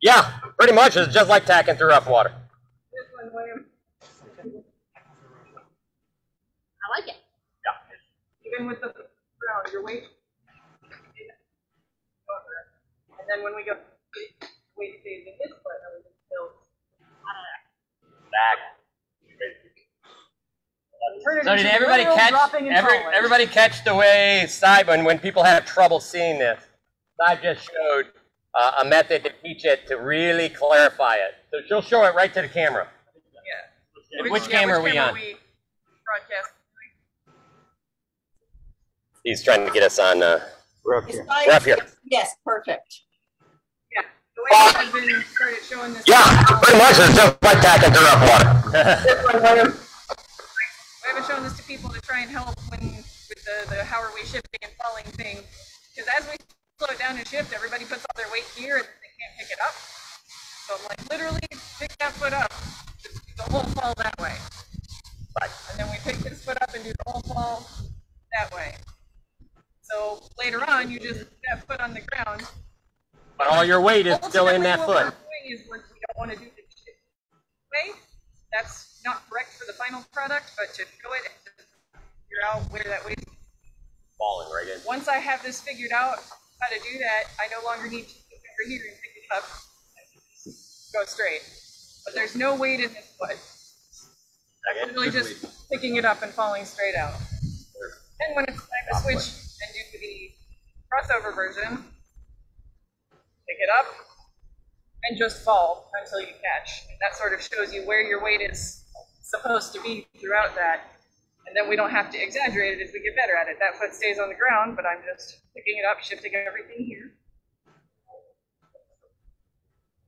Yeah, pretty much. It's just like tacking through rough water. This one, William. I like it. Yeah. Even with the ground, your weight. And then when we go, weight stays in this foot, and we just build Back. turn it So into did everybody literal catch? dropping and falling. Everybody catch the way Simon, when people have trouble seeing this, I just showed a method to teach it to really clarify it. So she'll show it right to the camera. Yeah. Which camera are we on? Broadcast. He's trying to get us on. We're up here. We're up here. Yes, perfect. Yeah. The way I've been started showing this. Yeah, pretty much. It's just like tacking through rough water. I've been showing this to people to try and help with the how are we shifting and falling thing. Because as we slow it down and shift, everybody puts all their weight here and they can't pick it up. So I'm like, literally pick that foot up. Just do the whole fall that way. Right. And then we pick this foot up and do the whole fall that way. So later on, you just put that foot on the ground. But all your weight is still in that Ultimately, foot. what we're doing is we don't want to do the shift way. That's not correct for the final product, but to show it and to figure out where that weight is Falling right in. once I have this figured out how to do that, I no longer need to put the finger here and pick it up and go straight. But there's no weight in this foot. I'm literally just picking it up and falling straight out. And when it's time to switch and do the crossover version, pick it up and just fall until you catch. And that sort of shows you where your weight is supposed to be throughout that. And then we don't have to exaggerate it as we get better at it. That foot stays on the ground, but I'm just picking it up, shifting everything here,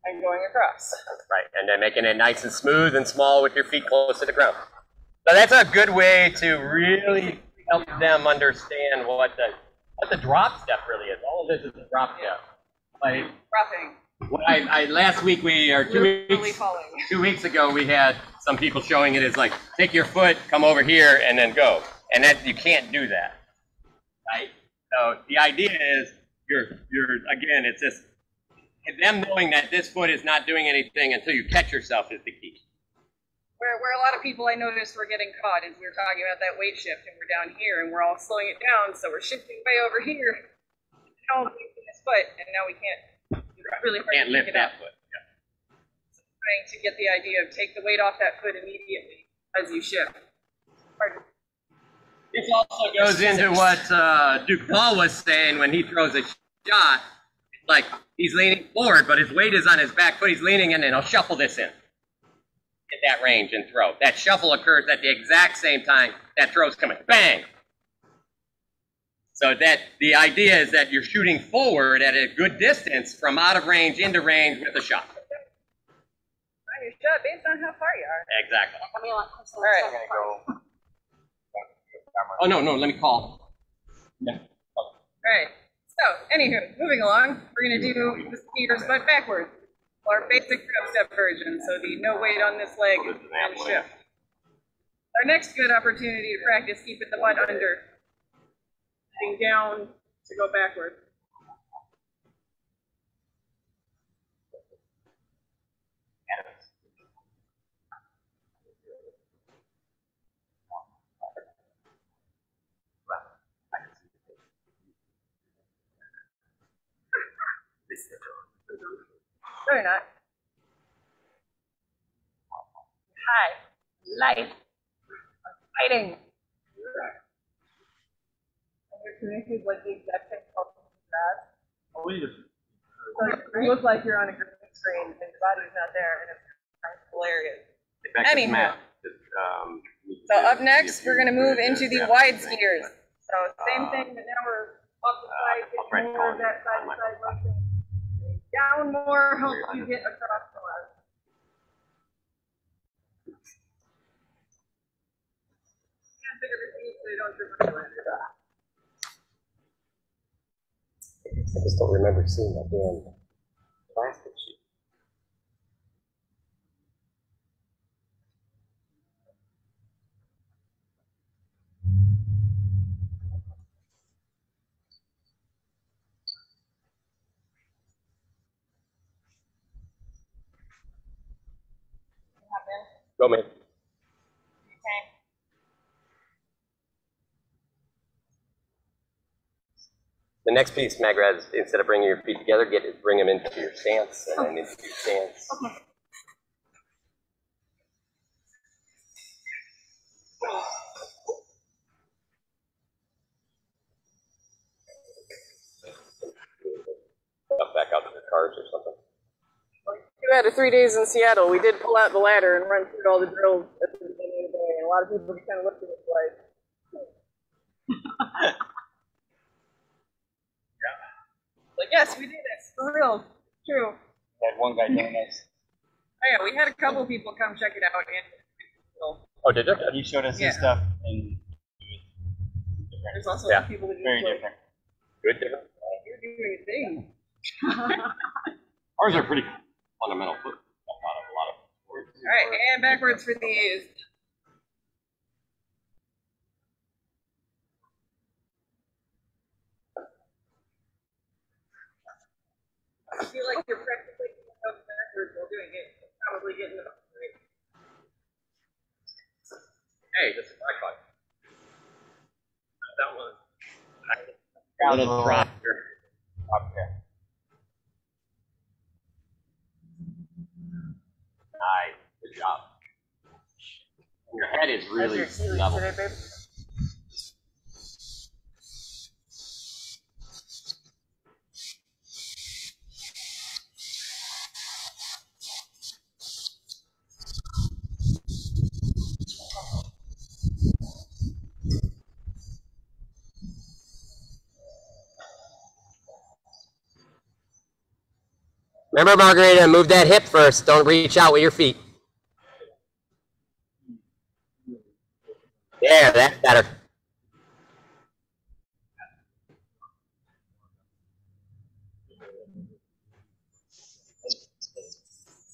and going across. Right, and then making it nice and smooth and small with your feet close to the ground. So that's a good way to really help them understand what the drop step really is. All of this is a drop step. Like, Dropping. last week or Literally falling. 2 weeks ago, we had some people showing it as like, take your foot, come over here, and then go. And that you can't do that, right? So the idea is again, it's just them knowing that this foot is not doing anything until you catch yourself is the key. Where a lot of people I noticed were getting caught is we were talking about that weight shift, and we're down here, and we're all slowing it down, so we're shifting way over here. Now I'm lifting this foot, and now we can't. It's really hard Can't to lift pick it that up. foot. Yeah. So trying to get the idea of take the weight off that foot immediately as you shift. Pardon. This also goes into what Duke Paul was saying when he throws a shot. It's like he's leaning forward, but his weight is on his back foot. He's leaning in, and he'll shuffle this in. Get that range and throw. That shuffle occurs at the exact same time that throw's coming. Bang! So that the idea is that you're shooting forward at a good distance from out of range into range with a shot. On your shot based on how far you are. Exactly. All right. Oh, no, let me call. Yeah. All right. So, anywho, moving along, we're going to do the skiers but backwards. Our basic drop step version, so the no weight on this leg and shift. Our next good opportunity to practice keeping the butt under, sitting down to go backward. No, you're not. Hi. Life. Fighting. And you're connected like the exact same culture as Oh, wait a so you look like you're on a green screen and your body's not there, and it's hilarious. Anyhow. So up next, we're going to move into the wide skiers. So same thing, but now we're off the side, getting more of that side-to-side motion. Down more helps you get across the leg. And bigger the feet so you don't trip on the leg. I just don't remember seeing that damn plastic sheet. Go, man. Okay. The next piece, Magra, is instead of bringing your feet together, bring them into your stance, and then into your stance. Okay. Up back out to the cars or something. You had 3 days in Seattle. We did pull out the ladder and run through all the drills at the beginning of the day, and a lot of people just kind of looked at us like, like, yes, we did this for real. True. Had one guy doing this. Oh yeah, we had a couple people come check it out, and Oh, did you? He showed us Yeah. his stuff, and there's also Yeah. people that just very like, different. Good, different. you're doing a thing. Ours are pretty fundamental. A lot of words. All right, and backwards for these. I feel like you're practically backwards while doing it. Probably getting it right. Hey, this is my car. That was A a little drop here. Okay. Nice, good job. Your head is really level. Today, babe? Remember, Margarita, move that hip first. Don't reach out with your feet. There, that's better.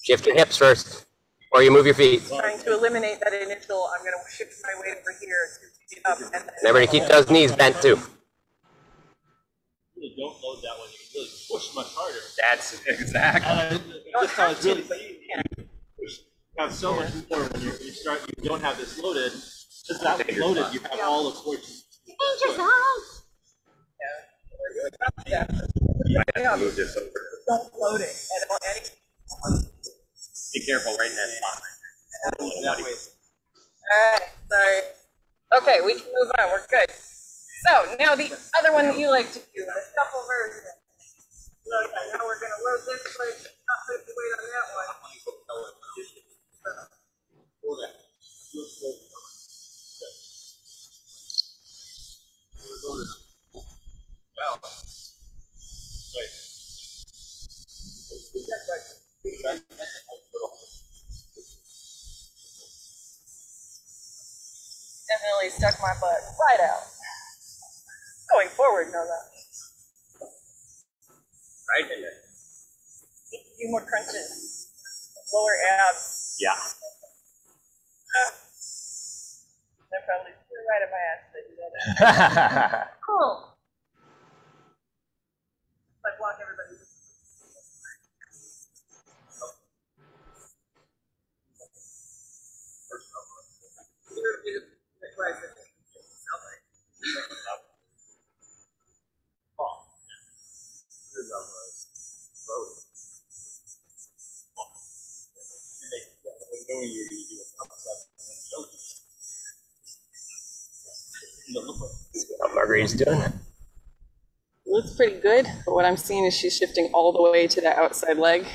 Shift your hips first, or you move your feet. Trying to eliminate that initial, I'm going to shift my weight over here to get up. And then Remember to keep those knees bent too. Really don't load that one. You can really push much harder. That's exactly. And this how it's really easy. You have so much more when you start. You don't have this loaded. Just that one loaded, you have all the force. Yeah. Move this over. Don't load it at all. Be careful right in that spot. That way. Alright, sorry. Okay, we can move on. We're good. So, now the other one that you like to do, the shuffle version. Okay, now we're going to load this leg, not put the weight on that one. Definitely stuck my butt right out. Going forward, no less. Right in there. A few more crunches. Lower abs. Yeah. They're probably right at my ass that you know that. Cool. Like block everybody. What Margarita's doing? It looks pretty good, but what I'm seeing is she's shifting all the way to that outside leg.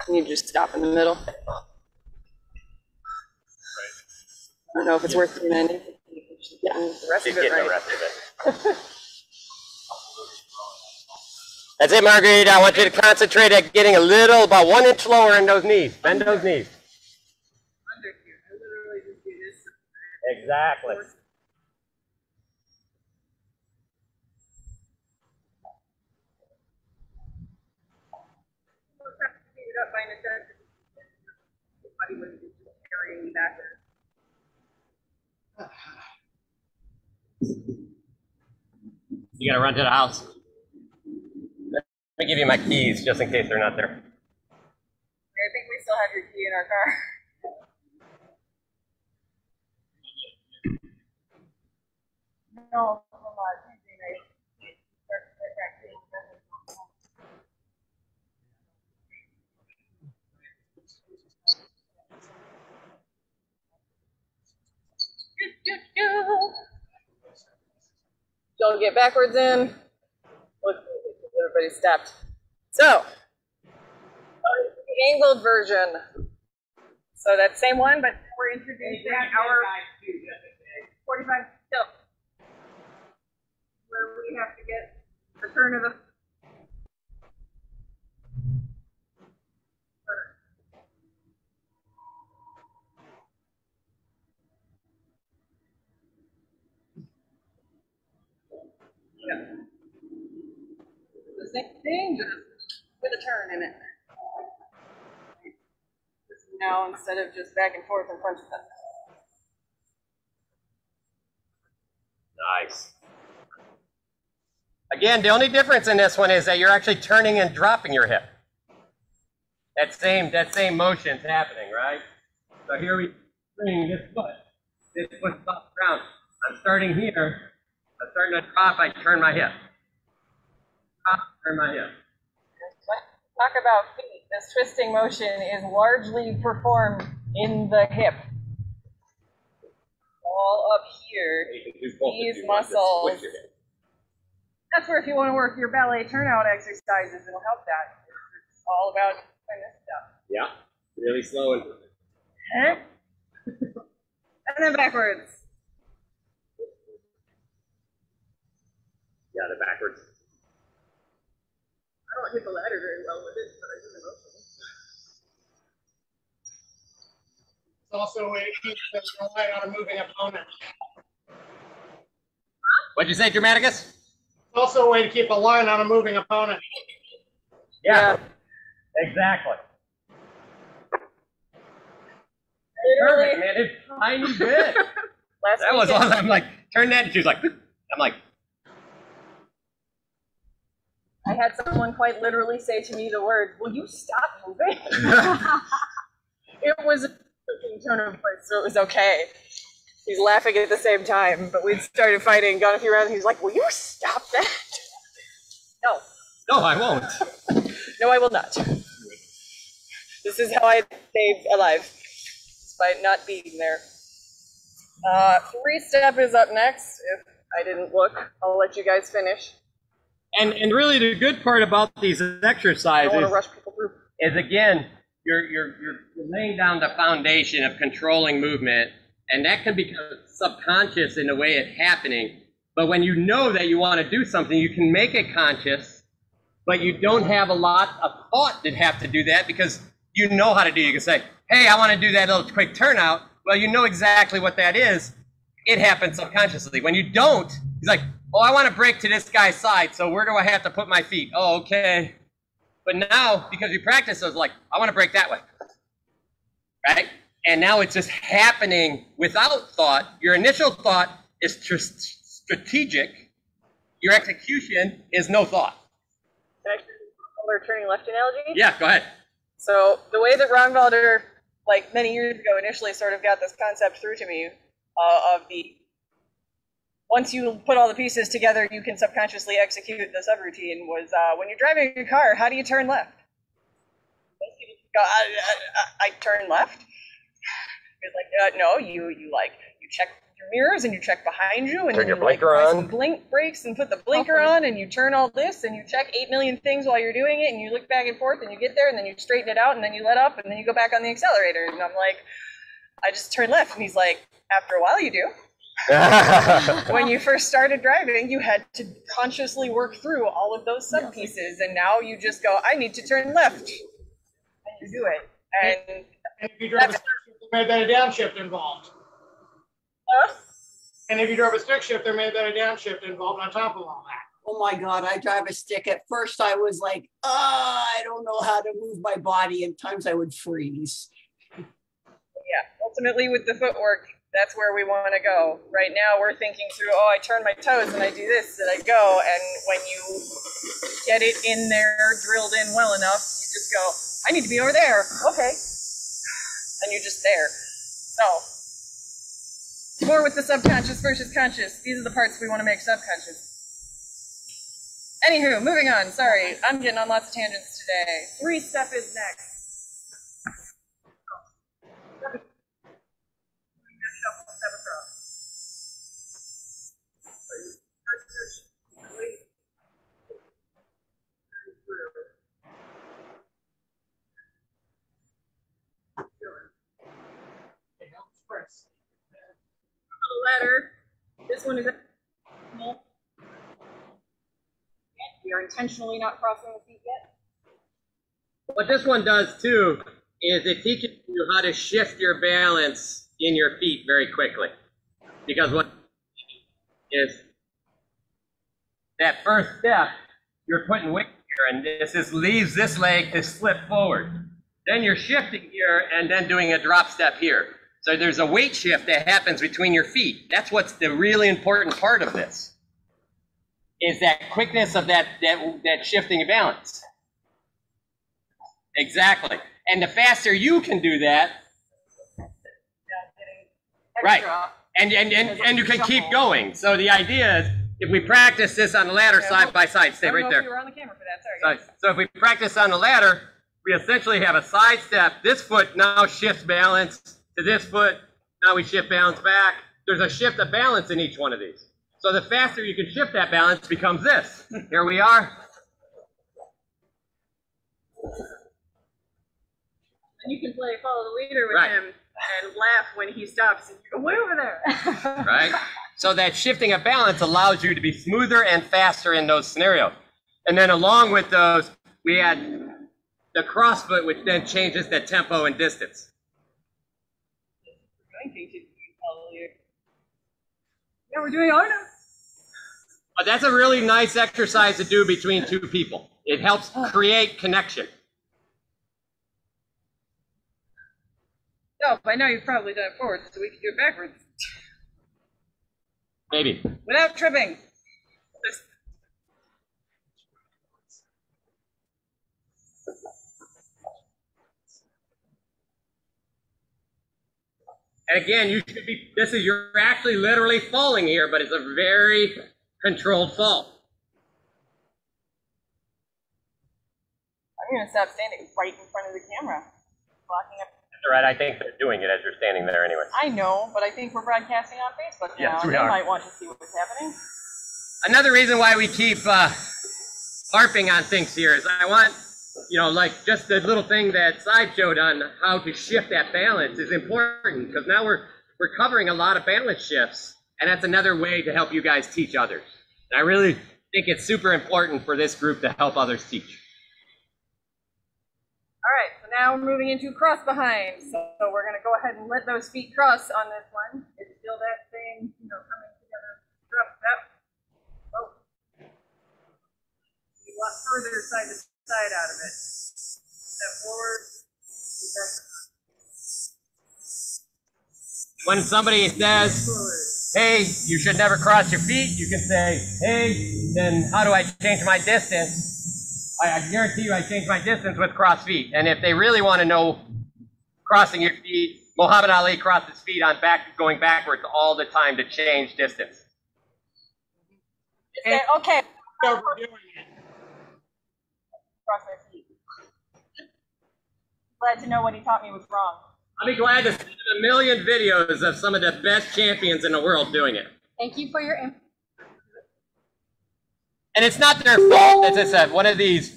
And you just stop in the middle. I don't know if it's worth doing anything. Yeah, the rest She's of it getting the right. rest of it. That's it, Margarita. I want you to concentrate at getting a little, about 1 inch lower in those knees. Bend those knees. Under here. I literally just do this. Exactly. Up by necessity. The body was just carrying me backwards. You gotta run to the house. Let me give you my keys just in case they're not there. I think we still have your key in our car. know from Tuesday night. Don't get backwards in. Look, everybody stopped. So, the angled version. So that same one, but we're introducing our 45 tilt, where we have to get the turn of the. Yeah. The same thing, just with a turn in it. Now instead of just back and forth and punch them. Nice. Again, the only difference in this one is that you're actually turning and dropping your hip. That same motion's happening, right? So here we bring this foot's off the ground. I'm starting here. I'm starting to drop. I turn my hip. Drop, turn my hip. Talk about feet. This twisting motion is largely performed in the hip. All up here, these muscles. That's where if you want to work your ballet turnout exercises, it'll help that. It's all about doing this stuff. Yeah, really slow and and then backwards. yeah, the backwards. I don't hit the ladder very well with it, but I do the motion. It's also a way to keep the eye on a moving opponent. What'd you say, Dramaticus? It's also a way to keep a line on a moving opponent. Yeah, exactly. Literally, Perfect, man. It's tiny bit. last That was weekend, awesome. I'm like, turn that, and she was like, I'm like, I had someone quite literally say to me the words, "Will you stop moving?" It was a freaking tone of voice, so it was okay. He's laughing at the same time, but we'd started fighting, gone a few rounds, and he's like, "Will you stop that?" No. no, I won't. No, I will not. This is how I stay alive, despite not being there. Three-step is up next. If I didn't look, I'll let you guys finish. And really, the good part about these I exercises don't want to rush people through. is again, you're laying down the foundation of controlling movement, and that can become subconscious in the way it's happening. But when you know that you want to do something, you can make it conscious, but you don't have a lot of thought that have to do that because you know how to do it. You can say, hey, I want to do that little quick turnout. Well, you know exactly what that is. It happens subconsciously. When you don't, he's like, oh, I want to break to this guy's side, so where do I have to put my feet? Oh, okay. But now, because you practice, I was like, I want to break that way. Right? And now it's just happening without thought. Your initial thought is strategic. Your execution is no thought. Can I do the turning left analogy? Yeah, go ahead. So the way that Rongvalder, like many years ago, initially sort of got this concept through to me of the once you put all the pieces together, you can subconsciously execute the subroutine was when you're driving a car, how do you turn left? Most people go, I turn left? It's like, no, you check your mirrors and you check behind you and Turn then your you blinker press on. the blink brakes and put the blinker on and you turn all this and you check 8 million things while you're doing it and you look back and forth and you get there and then you straighten it out and then you let up and then you go back on the accelerator. And I'm like, I just turn left. And he's like, after a while you do. When you first started driving, you had to consciously work through all of those sub pieces, and now you just go, I need to turn left, and you do it. And if you drove a stick shift, there may have been a downshift involved. And if you drove a stick shift, there may have been a downshift involved on top of all that. Oh my God, I drive a stick. At first I was like, I don't know how to move my body. And times I would freeze. yeah, ultimately with the footwork, that's where we want to go. Right now we're thinking through, oh, I turn my toes and I do this and I go. And when you get it in there, drilled in well enough, you just go, I need to be over there. Okay. And you're just there. So More with the subconscious versus conscious. These are the parts we want to make subconscious. Anywho, moving on. Sorry, I'm getting on lots of tangents today. 3-step is next. Ladder. This one is small. We are intentionally not crossing the feet yet. What this one does too is it teaches you how to shift your balance in your feet very quickly. Because what is that first step, you're putting weight here, and this leaves this leg to slip forward. Then you're shifting here and then doing a drop step here. So there's a weight shift that happens between your feet. That's what's the really important part of this, is that quickness of that shifting of balance. Exactly. And the faster you can do that, right, and you can keep going. So the idea is, if we practice this on the ladder side by side, stay right there. You were on the camera for that. Sorry. So if we practice on the ladder, we essentially have a side step. This foot now shifts balance to this foot. Now we shift balance back. There's a shift of balance in each one of these. So the faster you can shift that balance becomes this. Here we are. And you can play follow the leader with him and laugh when he stops and you go way over there. Right? So that shifting of balance allows you to be smoother and faster in those scenarios. And then along with those, we add the cross foot, which then changes the tempo and distance. Yeah, we're doing Arno. But that's a really nice exercise to do between two people. It helps create connection. Oh, by now you've probably done it forward, so we can do it backwards. Maybe. Without tripping. And again, you should be, you're actually literally falling here, but it's a very controlled fall. I'm going to stop standing right in front of the camera, blocking up. All right, I think they're doing it as you're standing there anyway. I know, but I think we're broadcasting on Facebook now. Yes, we they are. might want to see what's happening. Another reason why we keep harping on things here is I want, like just the little thing that Side showed on how to shift that balance is important, because now we're covering a lot of balance shifts, and that's another way to help you guys teach others. And I really think it's super important for this group to help others teach. All right, so now we're moving into cross behind. So we're going to go ahead and let those feet cross on this one. It's still that same, coming together. Drop step. Oh. You want further side to side out of it. Step forward. When somebody says, hey, you should never cross your feet, you can say, hey, then how do I change my distance? I guarantee you I change my distance with cross feet. And if they really want to know crossing your feet, Muhammad Ali crossed his feet on going backwards all the time to change distance. Okay. So we're doing it. Cross my feet. Glad to know what he taught me was wrong. I'll be glad to send a million videos of some of the best champions in the world doing it. Thank you for your input. And it's not their fault. As I said, one of these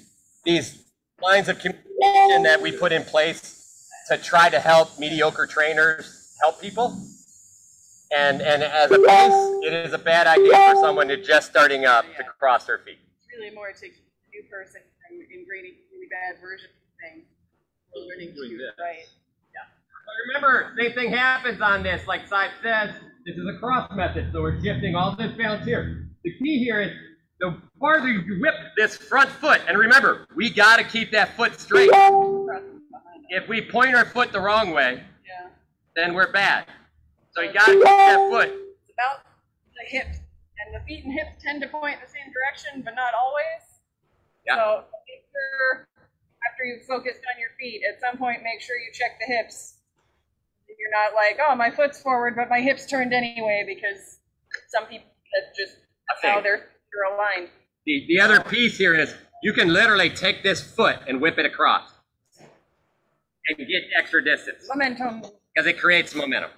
lines of communication that we put in place to try to help mediocre trainers help people. And as a base, it is a bad idea for someone who's just starting up to cross their feet. It's really more to keep the new person from ingraining really bad versions of things. We're learning to do it right. But remember, same thing happens on this. Like Side says, this is a cross method, so we're shifting all this balance here. The key here is the farther you whip this front foot, and remember, we got to keep that foot straight. If we point our foot the wrong way, then we're bad. So you got to keep that foot. It's about the hips, and the feet and hips tend to point in the same direction, but not always. Yeah. So make sure after you've focused on your feet, at some point make sure you check the hips. If you're You're not like, oh, my foot's forward, but my hip's turned anyway, because some people, that's just how they're aligned. The other piece here is you can literally take this foot and whip it across and get extra distance Momentum. because it creates momentum.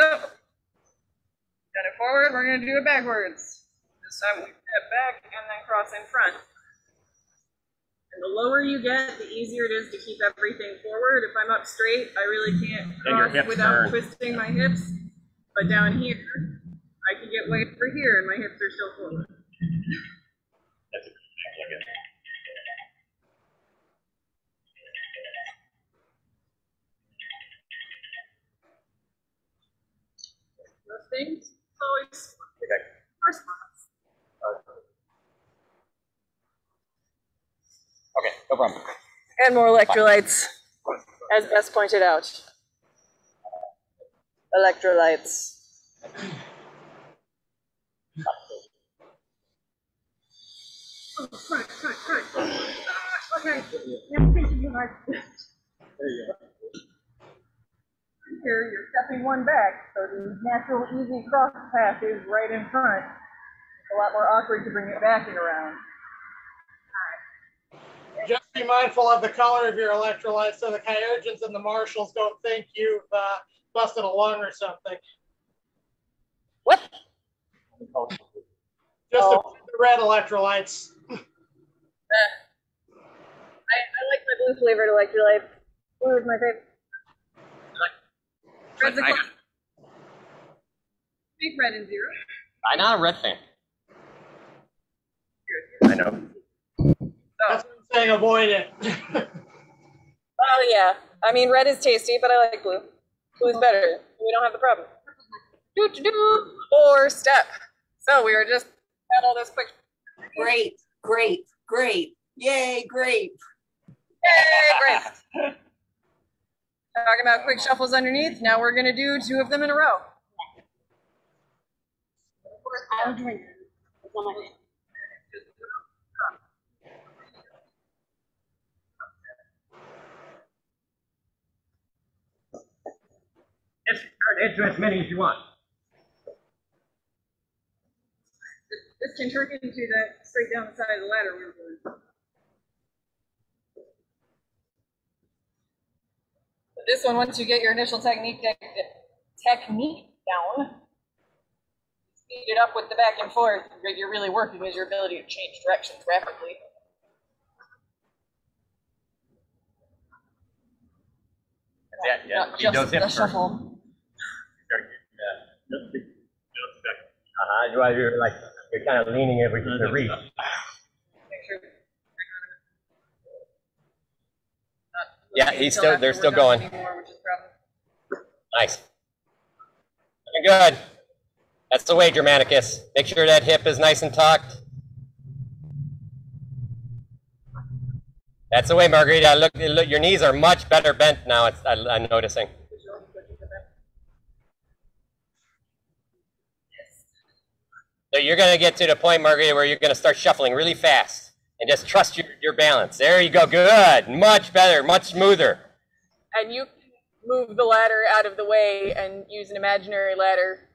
So, done it forward, we're going to do it backwards. This time we step back and then cross in front. And the lower you get, the easier it is to keep everything forward. If I'm up straight, I really can't cross without twisting my hips. But down here, I can get way over here and my hips are still forward. That's a good thing. Those things always are spots. Okay, no problem. And more electrolytes, as Bess pointed out. Electrolytes. Oh, front. Okay, I'm thinking you like this. There you go. Here, you're stepping one back, so the natural, easy cross path is right in front. It's a lot more awkward to bring it back and around. Just be mindful of the color of your electrolytes so the Kyogens and the Marshals don't think you've busted a lung or something. What? Just the red electrolytes. I like my blue flavored electrolytes. Blue is my favorite. Red's a big red and zero. I'm not a red fan. I know. That's what I'm saying, avoid it. Oh yeah. I mean, red is tasty, but I like blue. Blue's better. We don't have the problem. Or step. So we were just had all this quick. Great. Yay, grape. Yay, great. Talking about quick shuffles underneath. Now we're gonna do 2 of them in a row. I'm drinking. It's on my hand. Just turn into as many as you want. This can turn into that straight down the side of the ladder we were doing. But this one, once you get your initial technique down, speed it up with the back and forth. What you're really working is your ability to change directions rapidly. Yeah, Not you don't just hip the first. shuffle. You're like you're kind of leaning every to reach. Make sure. Yeah, he's still they're still going. Anymore, which is probably Nice. Looking good. That's the way, Germanicus. Make sure that hip is nice and tucked. That's the way, Margarita. Look, your knees are much better bent now. I'm noticing. So you're going to get to the point, Margarita, where you're going to start shuffling really fast and just trust your balance. There you go. Good. Much better. Much smoother. And you can move the ladder out of the way and use an imaginary ladder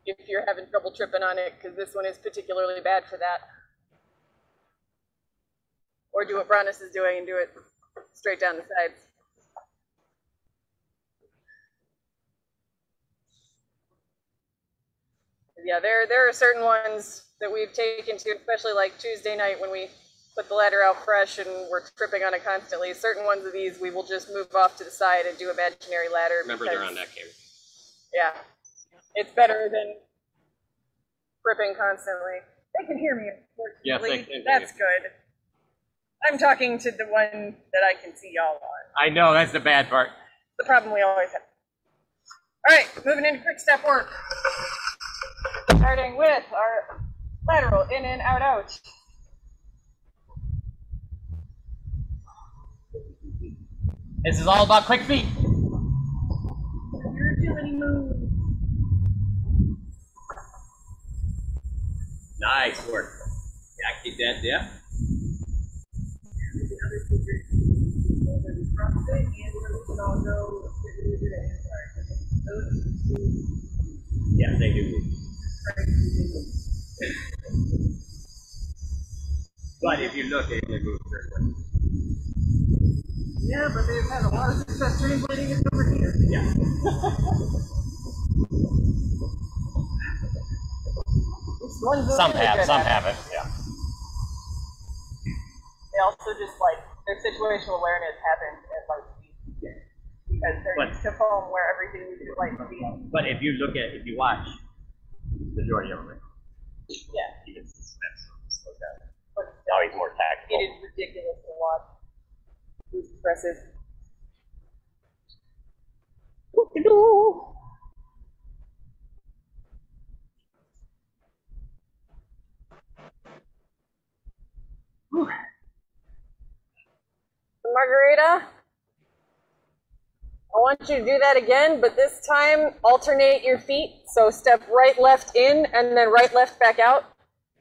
if you're having trouble tripping on it, because this one is particularly bad for that. Or do what Brannis is doing and do it straight down the sides. Yeah, there are certain ones that we've taken to, especially like Tuesday night when we put the ladder out fresh and we're tripping on it constantly. Certain ones of these we will just move off to the side and do imaginary ladder. Remember, they're on that camera. Yeah, it's better than tripping constantly. They can hear me, unfortunately. Yes, they can hear That's good. I'm talking to the one that I can see y'all on. I know, that's the bad part. The problem we always have. All right, moving into quick step work. Starting with our lateral in and out out. This is all about quick feet. Your agility move. Nice work. Yeah, keep that, yeah. Yeah, they do. But if you look, they move very well. Yeah, but they've had a lot of success translating it over here. Yeah. Some have, some haven't. Yeah. They also just like their situational awareness happens at light speed because they're used to foam where everything is at light speed. But if you watch, the majority of them, Yeah. even suspense slow down. But Now he's more tactical. it is ridiculous to watch. It's impressive. Margarita, I want you to do that again, but this time alternate your feet. So step right, left in, and then right, left back out.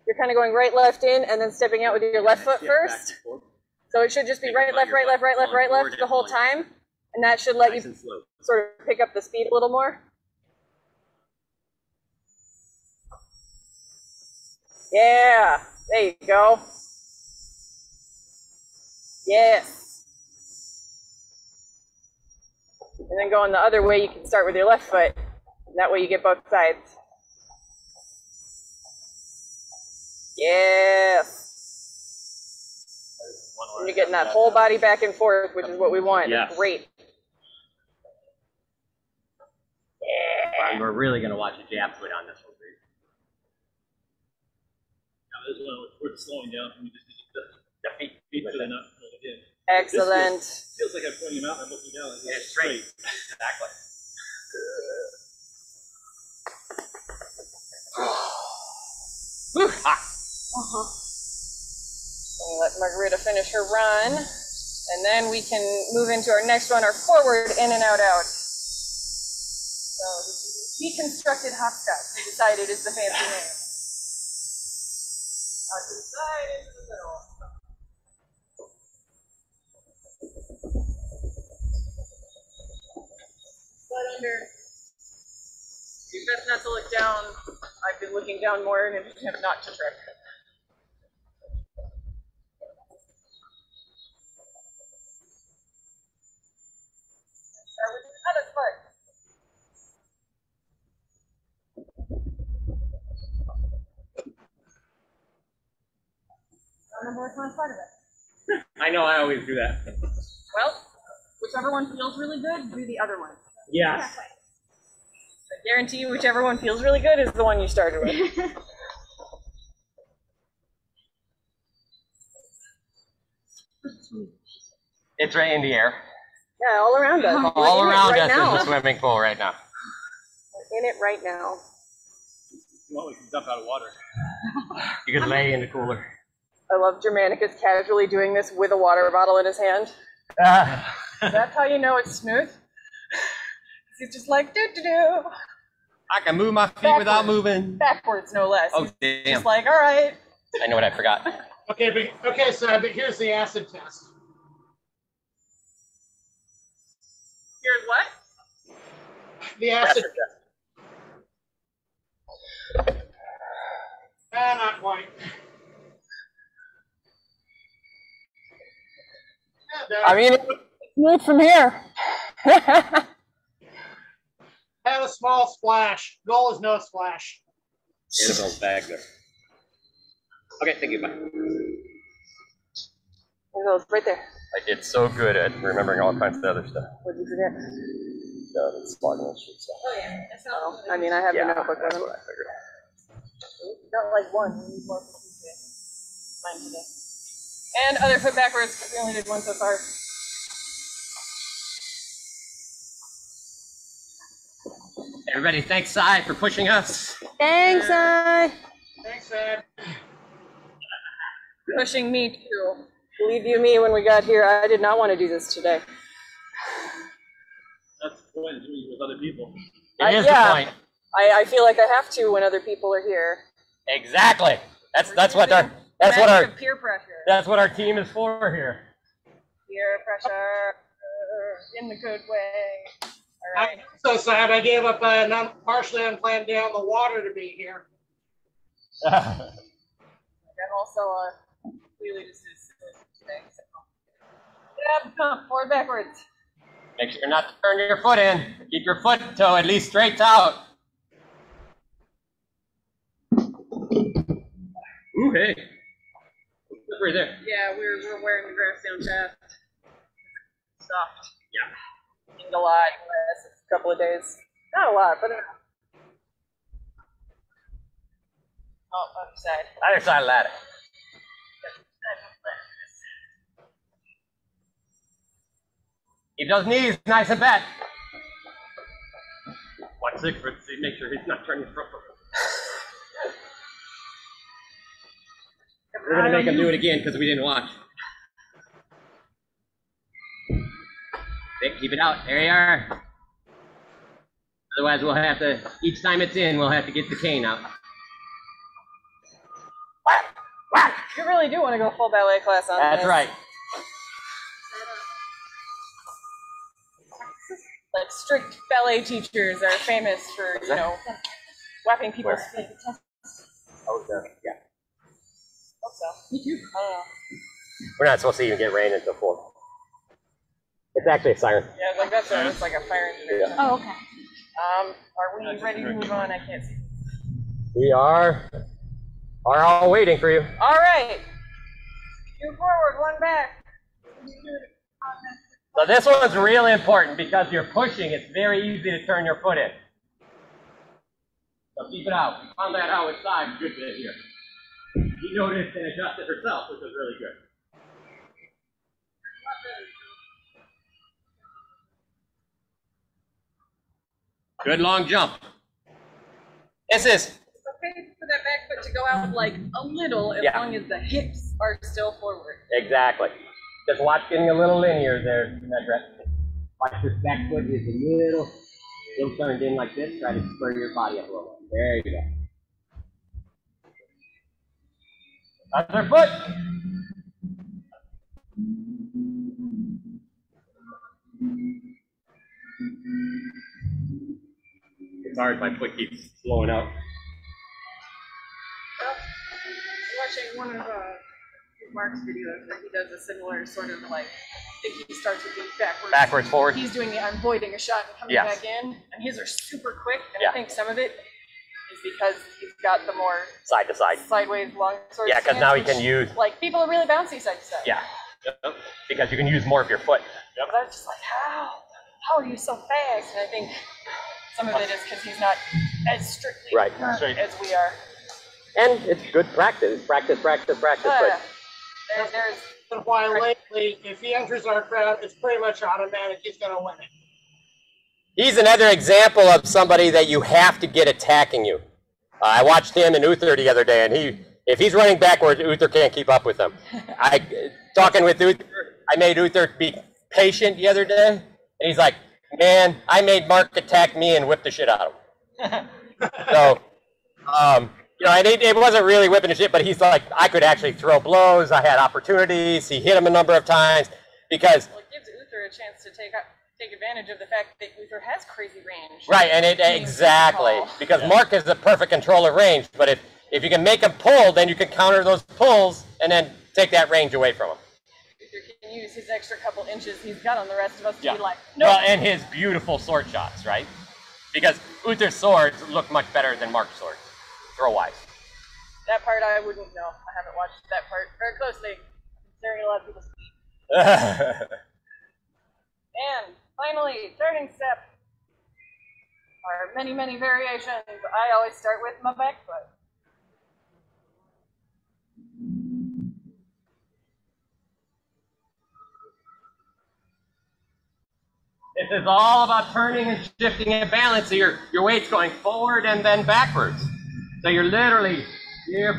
You're kind of going right, left in, and then stepping out with your left foot first. So it should just be right, left, right, left, right, left, right, left the whole time. And that should let you sort of pick up the speed a little more. Yeah, there you go. Yes. And then going the other way, you can start with your left foot. That way you get both sides. Yes. And you're getting that whole body back and forth, which is what we want. Yes. Great. And we're really going to watch a jab foot on this one. Now this one, we're slowing down. We just need the feet so they're not holding in. Excellent. Feels like I'm pointing them out and I'm looking down. Yeah, straight. Exactly. Let Margarita finish her run, and then we can move into our next one, our forward in and out out. So this is deconstructed hopscotch. We decided is the fancy name. Out to the side, into the middle. Slide under. You best not to look down. I've been looking down more and have not to trip. Start with the other foot. I don't remember which one's part of it. I know, I always do that. Well, whichever one feels really good, do the other one. Yes. I guarantee you, whichever one feels really good is the one you started with. It's right in the air. Yeah, all around us. All around right us now. is a swimming pool right now. We're in it right now. You want, we can dump out of water. You could lay in the cooler. I love Germanicus casually doing this with a water bottle in his hand. That's how you know it's smooth. He's just like, do-do-do. I can move my feet without moving. Backwards, no less. Oh, He's damn. just like, all right. I know what I forgot. Okay, so but here's the acid test. Here's what? The acid test. Not quite. I mean, it's smooth from here. Have a small splash. Goal is no splash. Annabelle's bag there. Okay, thank you. Bye. There it goes, right there. I did so good at remembering all kinds of other stuff. What did you forget? The slogging and shit stuff. Oh, yeah. That's not I mean, I have the notebook with that's him. what I figured. Got like one. We need more for Tuesday. Mine today. And other foot backwards. We only did one so far. Everybody, thanks, Cy, for pushing us. Thanks, I. Thanks, Ed. Pushing me too. Believe you me, when we got here, I did not want to do this today. That's the point of doing it with other people. It is yeah. the point. I feel like I have to when other people are here. Exactly. That's what our Magic of peer pressure. that's what our team is for here. ear pressure in the good way. All right. I'm so sad I gave up a partially unplanned day on the water to be here. I'm also clearly just today. So. Yeah, come forward, backwards. Make sure not to turn your foot in. Keep your foot toe at least straight out. Ooh, hey. Slippery there. Yeah, we're wearing the grass down fast. Soft. Yeah. Gained a lot in the last couple of days. Not a lot, but enough. Oh, other side. Other side of the ladder. Keep those knees nice and bent. 1-6 for make sure he's not turning front. We're gonna make him do it again because we didn't watch. Okay, keep it out. There you are. Otherwise, we'll have to. Each time it's in, we'll have to get the cane out. You really do want to go full ballet class on That's this. right. Like strict ballet teachers are famous for, you know, whapping people's feet. Oh, yeah. Hope so. Me too. I don't know. We're not supposed to even get rain until 4. It's actually a siren. Yeah, like that's it's like a fire invasion. Oh, okay. Are we ready to move on? I can't see. We are all waiting for you. All right. 2 forward, 1 back. So this one's really important because you're pushing. It's very easy to turn your foot in. So keep it out. We found that out inside. Good bit here. She noticed and adjusted herself, which was really good. Good long jump. This is. It's okay for that back foot to go out like a little as long as the hips are still forward. Exactly. Just watch getting a little linear there. Watch this back foot is a little turned in like this. Try to spur your body up a little. There you go. Other foot. It's hard. My foot keeps blowing out. Well, watching one of Mark's videos where he does a similar sort of like, I think he starts with the backwards. Forward. He's doing the avoiding a shot and coming back in, and his are super quick, and I think some of it is because he's got the more Side to side. sideways long sort of Yeah, because now he can use. like people are really bouncy side to side. Yeah. Because you can use more of your foot. But I was just like, how are you so fast? And I think some of it is because he's not as strictly as we are. And it's good practice. Practice. But There's That's why lately, if he enters our crowd, it's pretty much automatic. He's going to win it. he's another example of somebody that you have to get attacking you. I watched him and Uther the other day, and if he's running backwards, Uther can't keep up with him. Talking with Uther, I made Uther be patient the other day, and he's like, man, I made Mark attack me and whip the shit out of him. So, you know, and it wasn't really whipping the shit, but he's like, I could actually throw blows. I had opportunities. He hit him a number of times because. Well, it gives Uther a chance to take advantage of the fact that Uther has crazy range. Right, and exactly because Mark is the perfect controller range. But if you can make him pull, then you can counter those pulls and then take that range away from him. Uther can use his extra couple inches he's got on the rest of us to be like, no. Well, and his beautiful sword shots, right? Because Uther's swords look much better than Mark's swords, throw-wise. That part I wouldn't know. I haven't watched that part very closely. I'm staring at a lot of people's feet. And finally, turning step. Are many, many variations. I always start with my back foot. This is all about turning and shifting and balance. So your weight's going forward and then backwards. So you're literally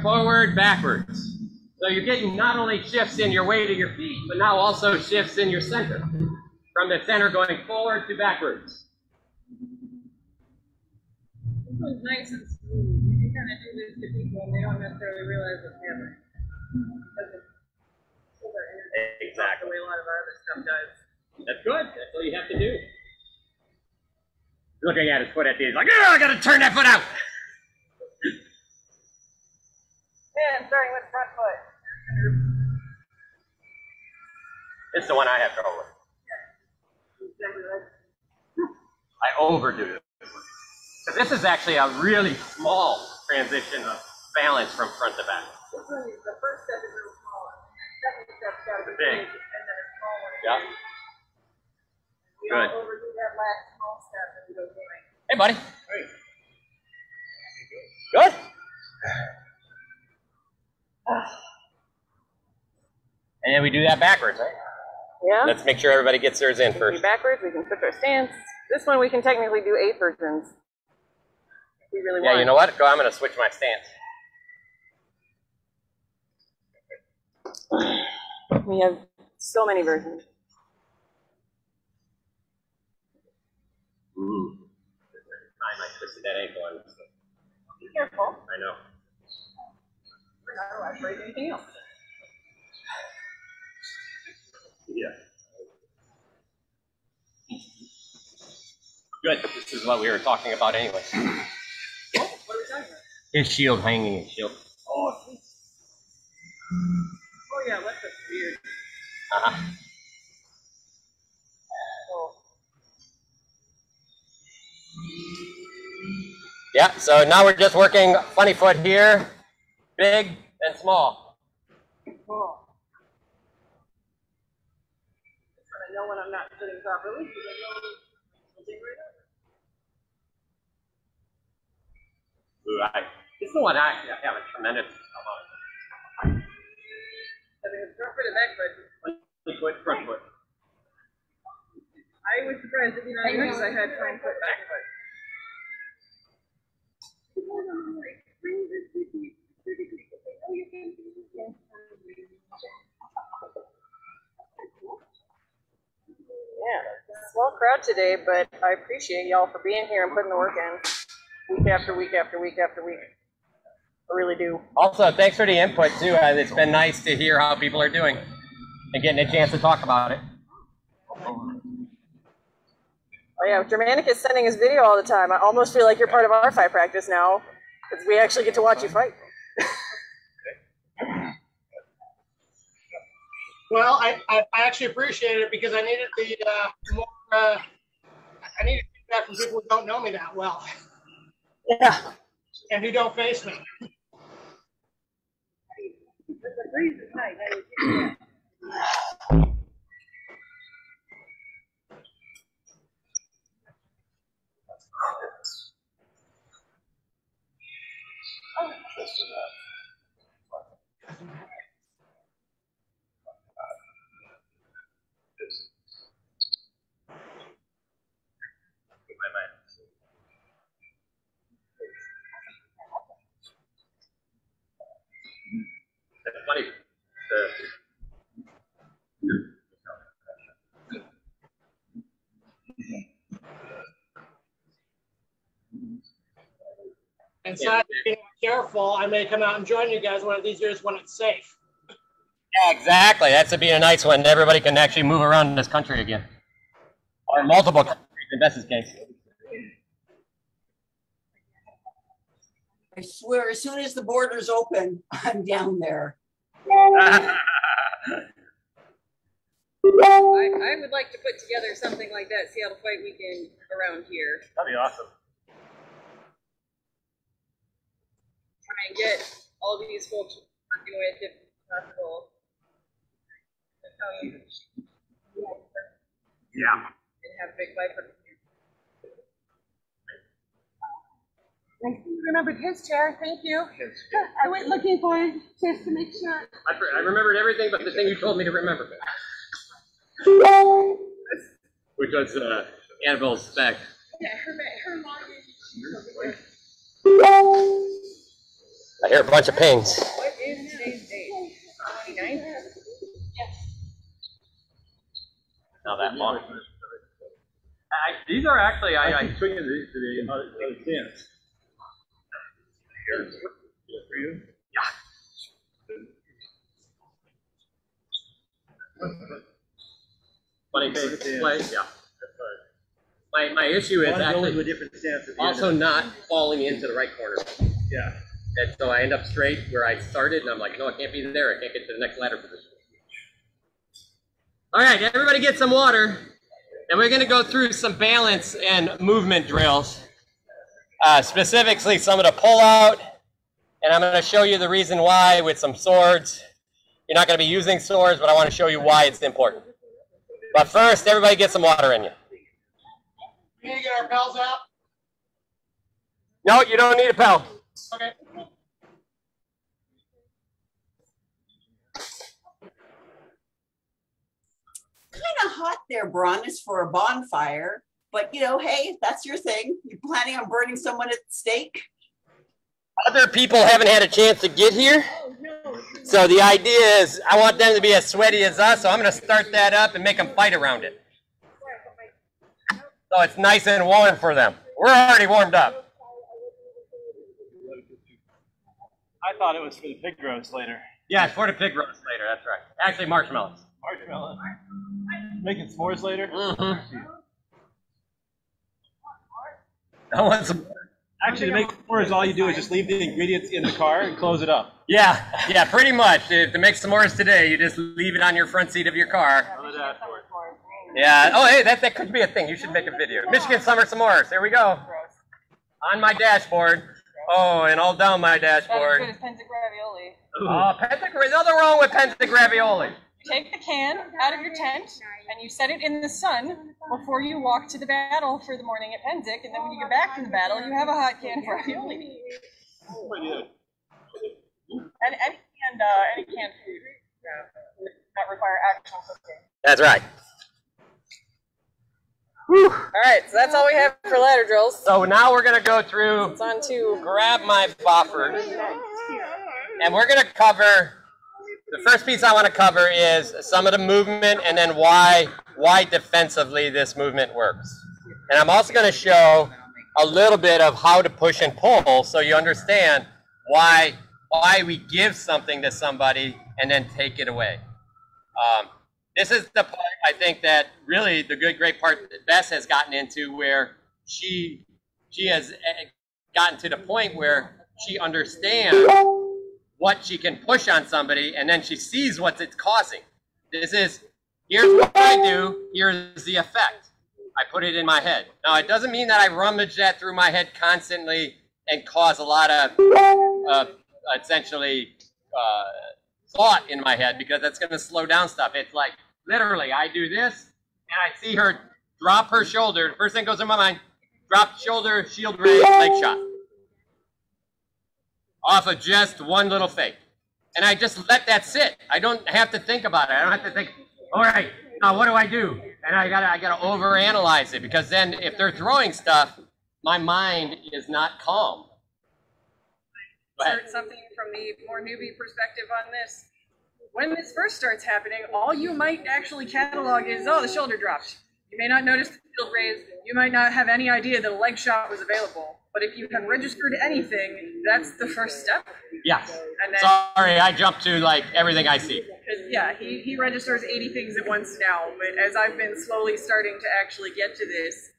forward, backwards. So you're getting not only shifts in your weight of your feet, but now also shifts in your center. From the center going forward to backwards. This one's nice and smooth. You can kind of do this to people and they don't necessarily realize what's happening. Exactly. The way a lot of our other stuff does. That's good. That's all you have to do. Looking at his foot at the end, like, oh, I gotta turn that foot out. And starting with front foot. It's the one I have trouble with. Exactly right. I overdo it. So this is actually a really small transition of balance from front to back. This one is, the first step is real small. The second step's got to be Big. big, and then a small one. Yeah. We Good. don't overdo that last small step and we go going. Hey, buddy. Good? And then we do that backwards, right? Yeah. Let's make sure everybody gets theirs in first. Backwards, we can switch our stance. This one we can technically do 8 versions. If we really want. Yeah, you know what? Go, I'm going to switch my stance. We have so many versions. Ooh. I twisted that ankle. Be careful. I know. We're not allowed to break anything else. Yeah. Good. This is what we were talking about anyway. Oh, what are we talking about? His shield, hanging his shield. Oh, yeah, that's weird. Uh-huh. Oh. Yeah, so now we're just working funny foot here, big and small. Oh. I know when I'm not sitting properly because I know something right up. Ooh, this is the one I have a tremendous amount of. I think it's front foot and back foot. Front foot, front foot. I was surprised that I had front foot, back foot. Yeah, small crowd today, but I appreciate y'all for being here and putting the work in week after week after week after week. I really do. Also, thanks for the input too. It's been nice to hear how people are doing and getting a chance to talk about it. Oh yeah, Germanic is sending his video all the time. I almost feel like you're part of our fight practice now, because we actually get to watch you fight. Well, I actually appreciate it because I needed the more. I needed feedback from people who don't know me that well Yeah. and who don't face me. It's funny. And so, being careful, I may come out and join you guys one of these years when it's safe. Yeah, exactly. That's to be a nice one. Everybody can actually move around in this country again, or multiple countries in Bess's case. I swear, as soon as the borders open, I'm down there. I would like to put together something like that, Seattle Fight Weekend around here. That'd be awesome. Try and get all these folks working with if possible. Yeah. And have a big fight for I remembered his chair, thank you. I went looking for it just to make sure. I remembered everything but the thing you told me to remember. Which was Annabelle's spec. Yeah, her login. I hear a bunch of pings. What is today's date? 29th? Yes. Not that long. These are actually, I swing it to the other stance. Here. For you? yeah. Funny face. Yeah. My issue is actually to a different stance at the also not falling into the right corner. Yeah. And so I end up straight where I started, and I'm like, no, I can't be there. I can't get to the next ladder position. All right, everybody get some water. And we're going to go through some balance and movement drills. Specifically, some of the pull out. And I'm going to show you the reason why with some swords. You're not going to be using swords, but I want to show you why it's important. But first, everybody get some water in you. We need to get our pals out. No, you don't need a pal. Okay. Kind of hot there, Bronis, for a bonfire. But, you know, hey, if that's your thing. You planning on burning someone at the stake? Other people haven't had a chance to get here. So the idea is I want them to be as sweaty as us, so I'm going to start that up and make them fight around it. So it's nice and warm for them. We're already warmed up. I thought it was for the pig roast later. Yeah, it's for the pig roast later, that's right. Actually, marshmallows. Marshmallow. Making s'mores later? Mm-hmm. I want some. Actually, to make s'mores, all you do is just leave the ingredients in the car and close it up. Yeah, pretty much. To make s'mores today, you just leave it on your front seat of your car. Yeah. Oh, hey, that could be a thing. You should make a video. Michigan Summer S'mores. There we go. On my dashboard. Oh, and all down my dashboard. That's good as Penzic ravioli. Oh, Penzic. There's nothing wrong with Penzic ravioli. You take the can out of your tent and you set it in the sun before you walk to the battle for the morning at Penzic, and then when you get back from the battle, you have a hot can of ravioli. Pretty good. And any canned food that require actual cooking. That's right. Whew. All right, so that's all we have for ladder drills. So now we're going to go through, It's on to grab my buffers, and we're going to cover, the first piece I want to cover is some of the movement and then why defensively this movement works. And I'm also going to show a little bit of how to push and pull so you understand why we give something to somebody and then take it away. This is the part I think that really the great part that Bess has gotten into, where she has gotten to the point where she understands what she can push on somebody, and then she sees what it's causing. Here's what I do, here's the effect. I put it in my head. Now, it doesn't mean that I rummage that through my head constantly and cause a lot of essentially thought in my head, because that's going to slow down stuff. It's like, literally, I do this, and I see her drop her shoulder. The first thing goes in my mind, drop shoulder, shield raise, leg shot. Off of just one little fake. And I just let that sit. I don't have to think about it. I don't have to think, all right, now what do I do? And I gotta overanalyze it, because then if they're throwing stuff, my mind is not calm. Go ahead. insert something from the more newbie perspective on this. When this first starts happening, all you might actually catalog is, oh, the shoulder dropped. You may not notice the shield raise. You might not have any idea that a leg shot was available. But if you have registered anything, that's the first step. Yes. And then, Sorry, I jumped to like everything I see. yeah, he registers 80 things at once now. But as I've been slowly starting to actually get to this,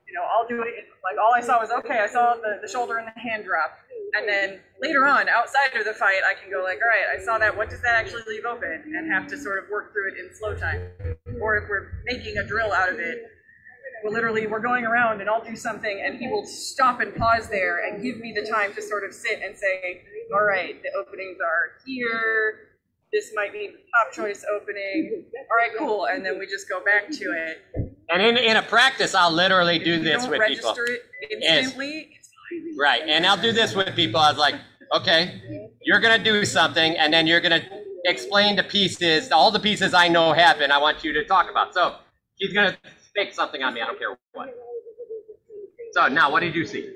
you know, I'll do it. Like, all I saw was, okay, I saw the shoulder and the hand drop. And then later on, outside of the fight, I can go like, all right, I saw that. What does that actually leave open? And have to sort of work through it in slow time. Or if we're making a drill out of it, we're going around and I'll do something and he will stop and pause there and give me the time to sort of sit and say, all right, the openings are here. This might be the top choice opening. All right, cool. And then we just go back to it. And in a practice, I'll literally do this with people. Register it instantly. Right, and I'll do this with people. I was like, okay, you're going to do something, and then you're going to explain the pieces, all the pieces I know happen, I want you to talk about. So she's going to fake something on me, I don't care what. So now, what did you see?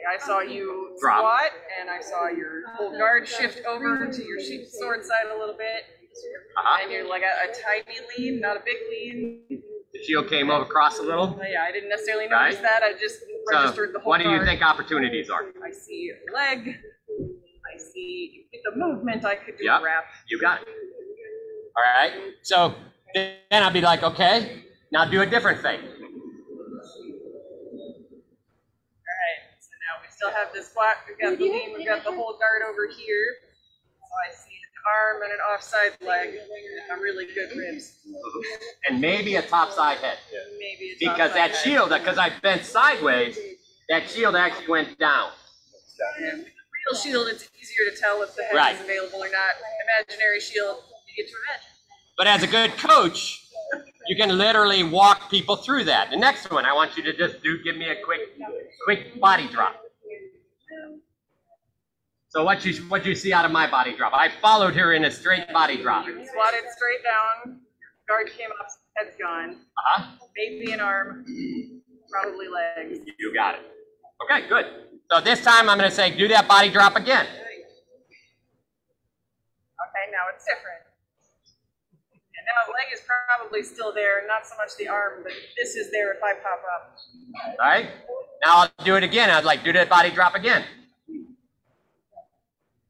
I saw you Drop. squat, and I saw your full guard shift over to your sword side a little bit. And you're like a tiny lean, not a big lean. The shield came over across a little. Yeah, I didn't necessarily notice that. I just registered the whole what do you guard. think opportunities are? I see leg. I see the movement. I could do Yep, wrap. you got it. All right? So then I'll be like, okay, now do a different thing. All right, so now we still have this block. We've got the lean, we've got the whole guard over here. So I see an arm and an offside leg, and a really good ribs. And maybe a topside head. Maybe a Because that topside shield, because I bent sideways, that shield actually went down. head. With the real shield, it's easier to tell if the head Right. is available or not. Imaginary shield, you get to imagine. But as a good coach, you can literally walk people through that. The next one, I want you to just give me a quick body drop. So what you see out of my body drop? I followed her in a straight body drop. Squatted straight down, guard came up, head's gone. Maybe an arm, probably legs. You got it. Okay, good. So this time I'm going to say, do that body drop again. Okay, now it's different. And now the leg is probably still there, not so much the arm, but this is there if I pop up. All right. Now I'll do it again. I'd like do that body drop again.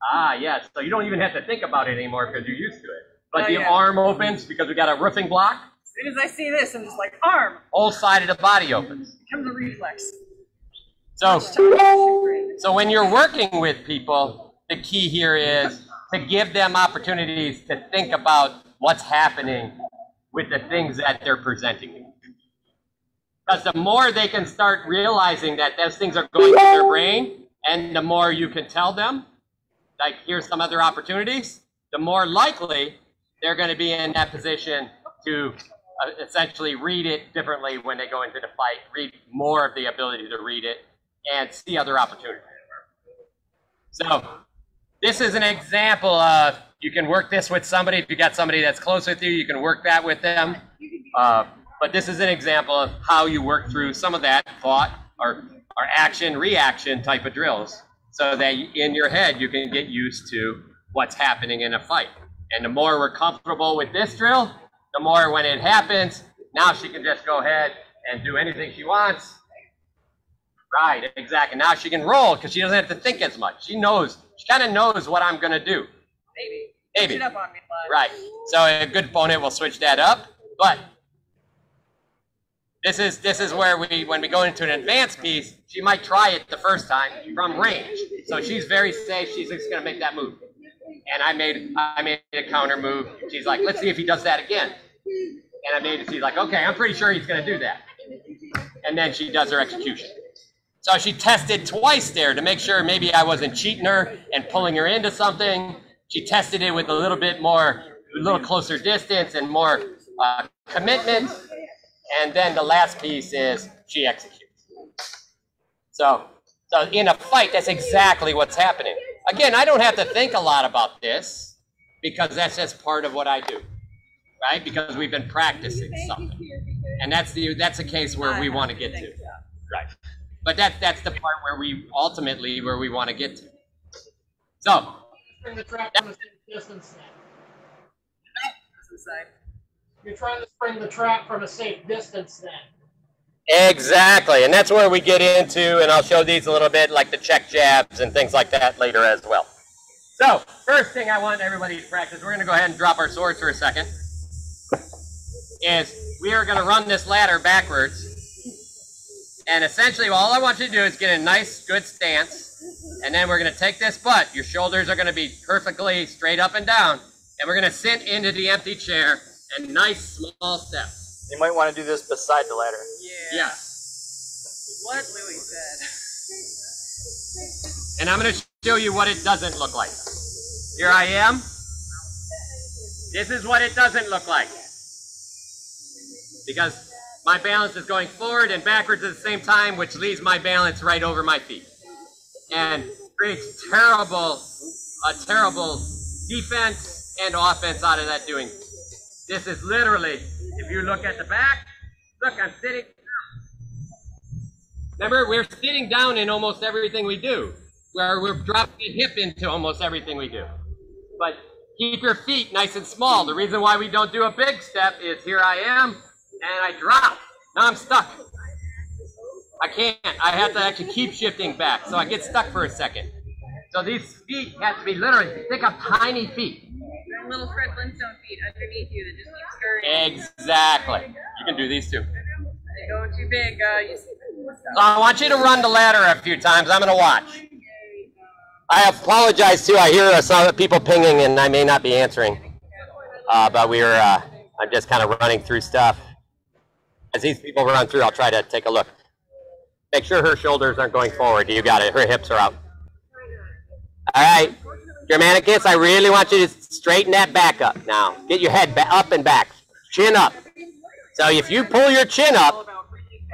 Ah, yes. So you don't even have to think about it anymore because you're used to it. But the arm opens because we got a roofing block. As soon as I see this, I'm just like, arm. Whole side of the body opens. Becomes a reflex. So when you're working with people, the key here is to give them opportunities to think about what's happening with the things that they're presenting. Because the more they can start realizing that those things are going through their brain, and the more you can tell them, like, here's some other opportunities, the more likely they're going to be in that position to essentially read it differently when they go into the fight, read more of the ability to read it, and see other opportunities. So this is an example of, you can work this with somebody. If you got somebody that's close with you, you can work that with them. But this is an example of how you work through some of that thought or action, reaction type of drills, so that in your head you can get used to what's happening in a fight. And the more we're comfortable with this drill, the more when it happens, now she can just go ahead and do anything she wants. Right, exactly. Now she can roll because she doesn't have to think as much. She kind of knows what I'm going to do. Maybe. Maybe. Switch it up on me, bud. Right. So a good opponent will switch that up. But this is where when we go into an advanced piece, she might try it the first time from range. So she's very safe. She's just going to make that move. And I made a counter move. She's like, let's see if he does that again. And I made it. She's like, okay, I'm pretty sure he's going to do that. And then she does her execution. So she tested twice there to make sure maybe I wasn't cheating her and pulling her into something. She tested it with a little closer distance and more commitment. And then the last piece is she executes. So in a fight, that's exactly what's happening. Again, I don't have to think a lot about this because that's just part of what I do, right? Because we've been practicing something. And that's the case where we want to get to, right? But that's the part where we want to get to. So. Bring the trap from a safe distance then. You're trying to spring the trap from a safe distance then. Exactly, and that's where we get into, and I'll show these a little bit, like the check jabs and things like that later as well. So, first thing I want everybody to practice, we're going to go ahead and drop our swords for a second, is we are going to run this ladder backwards. And essentially, all I want you to do is get a nice, good stance. And then we're going to take this butt. Your shoulders are going to be perfectly straight up and down. And we're going to sit into the empty chair and nice, small steps. You might want to do this beside the ladder. Yeah. What Louis said. And I'm going to show you what it doesn't look like. Here I am. This is what it doesn't look like. Because my balance is going forward and backwards at the same time, which leaves my balance right over my feet. And creates a terrible defense and offense out of that doing. This is literally, if you look at the back, look, I'm sitting down. Remember, we're sitting down in almost everything we do. We're dropping a hip into almost everything we do. But keep your feet nice and small. The reason why we don't do a big step is here I am, and I drop. Now I'm stuck. I can't. I have to actually keep shifting back, so I get stuck for a second. So these feet have to be literally, think of tiny feet. little Fred Flintstone feet underneath you that just keep scurrying. Exactly. You can do these too. They go too big. You see So I want you to run the ladder a few times. I'm going to watch. I apologize too. I hear some people pinging and I may not be answering. But I'm just kind of running through stuff. As these people run through, I'll try to take a look. Make sure her shoulders aren't going forward. You got it. Her hips are out. All right. Germanicus, I really want you to straighten that back up now. Get your head up and back. Chin up. So if you pull your chin up,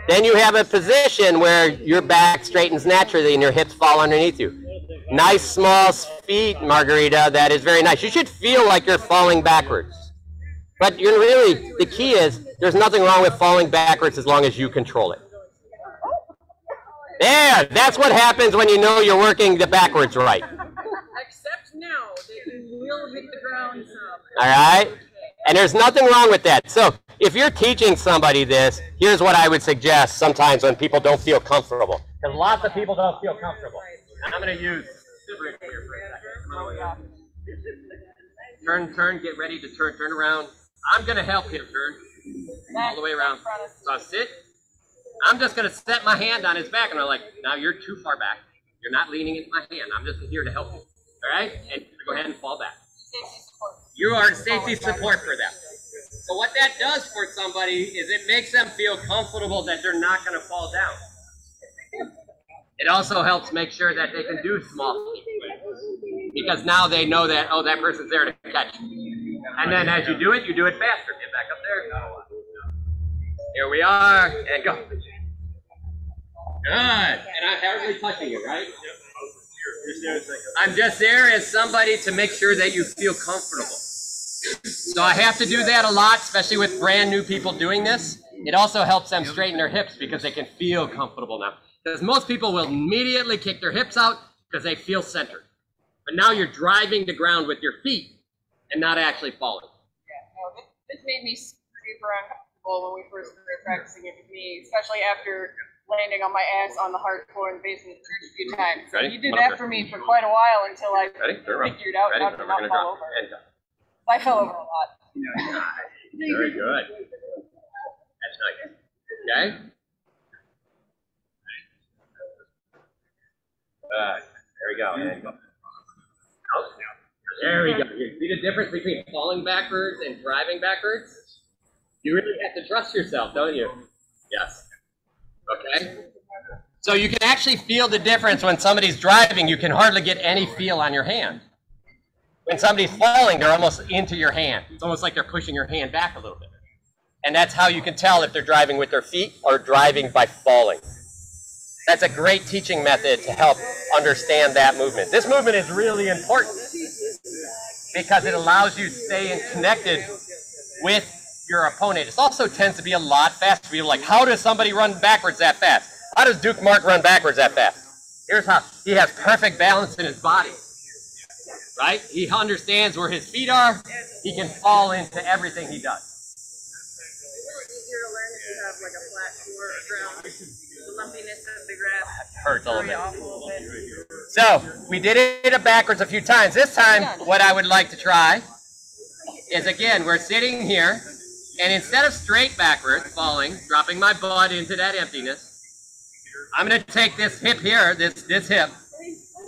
then you have a position where your back straightens naturally and your hips fall underneath you. Nice small feet, Margarita. That is very nice. You should feel like you're falling backwards. But you're really, the key is there's nothing wrong with falling backwards as long as you control it. There, that's what happens when you know you're working the backwards right. Except now, they will hit the ground some. All right? And there's nothing wrong with that. So if you're teaching somebody this, here's what I would suggest sometimes when people don't feel comfortable. Because lots of people don't feel comfortable. And I'm going to use here for a second. Turn, get ready to turn around. I'm going to help him turn all the way around. So I'll sit. I'm just going to set my hand on his back, and I'm like, now you're too far back. You're not leaning into my hand. I'm just here to help you. All right? And go ahead and fall back. You are safety support for them. So what that does for somebody is it makes them feel comfortable that they're not going to fall down. It also helps make sure that they can do small feet. Because now they know that, oh, that person's there to catch you. And then as you do it faster. Get back up there. Here we are, and go. Good. And I'm hardly touching you, right? I'm just there as somebody to make sure that you feel comfortable. So I have to do that a lot, especially with brand new people doing this. It also helps them straighten their hips because they can feel comfortable now. Because most people will immediately kick their hips out because they feel centered. But now you're driving the ground with your feet and not actually falling. Yeah, no, this made me super uncomfortable when we first started practicing it with me, especially after landing on my ass on the hard floor in the basement of the church a few times. So you did that for me for quite a while until I figured out how to not fall over. I fell over a lot. Very good. That's nice. Okay? There we go. Oh, there we go. You see the difference between falling backwards and driving backwards? You really have to trust yourself, don't you? Yes. Okay? So you can actually feel the difference when somebody's driving. You can hardly get any feel on your hand. When somebody's falling, they're almost into your hand. It's almost like they're pushing your hand back a little bit. And that's how you can tell if they're driving with their feet or driving by falling. That's a great teaching method to help understand that movement. This movement is really important because it allows you to stay connected with your opponent. It also tends to be a lot faster. People are like, how does somebody run backwards that fast? How does Duke Mark run backwards that fast? Here's how. He has perfect balance in his body. Right? He understands where his feet are. He can fall into everything he does. It's easier to learn if you have like a flat floor or ground. The lumpiness of the grass hurts a little bit. So we did it backwards a few times. This time, what I would like to try is, again, we're sitting here, and instead of straight backwards, falling, dropping my butt into that emptiness, I'm going to take this hip here, this hip,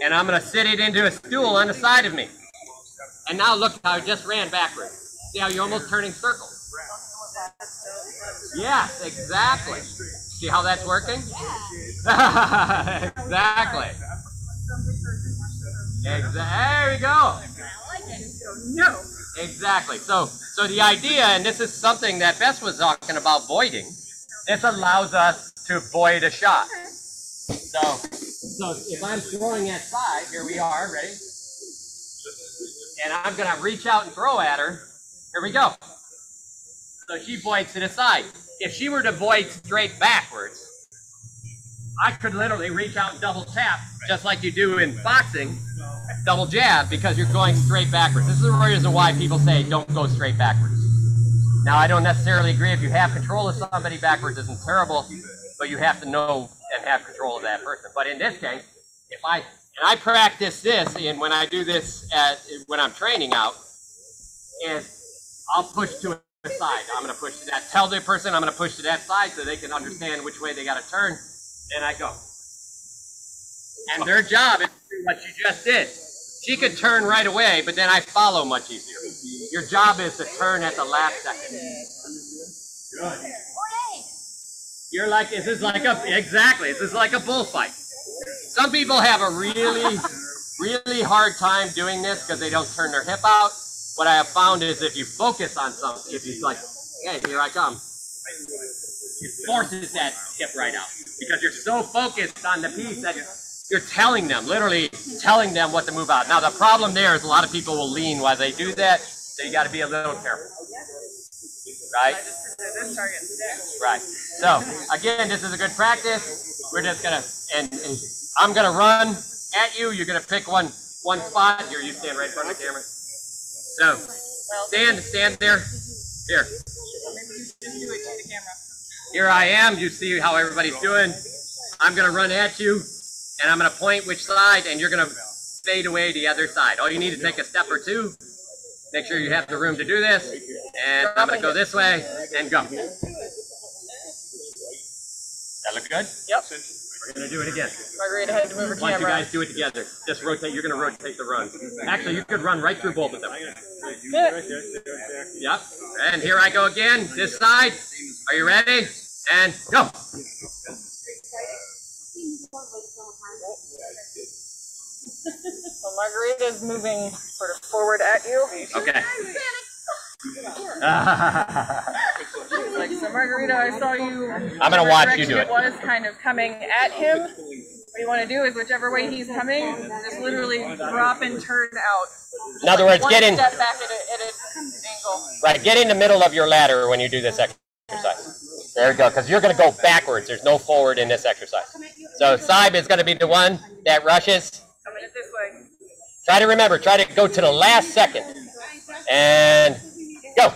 and I'm going to sit it into a stool on the side of me. And now look how I just ran backwards. See how you're almost turning circles? Yes, exactly. See how that's working? Exactly. There we go. No. Exactly. So the idea, and this is something that Bess was talking about voiding, this allows us to void a shot. So if I'm throwing at side, here we are, ready? And I'm going to reach out and throw at her. Here we go. So she voids to the side. If she were to void straight backwards, I could literally reach out and double tap, just like you do in boxing, double jab, because you're going straight backwards. This is the reason why people say don't go straight backwards. Now, I don't necessarily agree. If you have control of somebody, backwards isn't terrible, but you have to know and have control of that person. But in this case, if I practice this, and when I do this when I'm training out, is I'll push to the side. I'm going to push to that. Tell the person I'm going to push to that side so they can understand which way they got to turn. And I go. And their job is to do what you just did. She could turn right away, but then I follow much easier. Your job is to turn at the last second. Good. You're like, this is like a bullfight. Some people have a really hard time doing this because they don't turn their hip out. What I have found is if you focus on something, if you like, hey, here I come, it forces that hip right out because you're so focused on the piece that you're telling them, literally telling them what to move out. Now the problem there is a lot of people will lean while they do that, so you got to be a little careful, right? Right. So again, this is a good practice. We're just gonna, and I'm gonna run at you. You're gonna pick one spot. Here, you stand right in front of the camera. So stand there. Here. Here I am. You see how everybody's doing. I'm gonna run at you. And I'm going to point which side, and you're going to fade away the other side. All you need to take a step or two. Make sure you have the room to do this. And I'm going to go this way and go. That look good? Yep. We're going to do it again. Margarita had to move her camera. Once you guys do it together, just rotate. You're going to rotate the run. Actually, you could run right through both of them. Yep. And here I go again. This side. Are you ready? And go. So Margarita's moving sort of forward at you. Okay. Like, so Margarita, I saw you. I'm going to watch you do it. It was kind of coming at him. What you want to do is whichever way he's coming, just literally drop and turn out. In other words, get in. Step back at an angle. Right, get in the middle of your ladder when you do this exercise. There we go, because you're going to go backwards. There's no forward in this exercise. So Saib is going to be the one that rushes. Coming it this way. Try to remember, try to go to the last second. And go.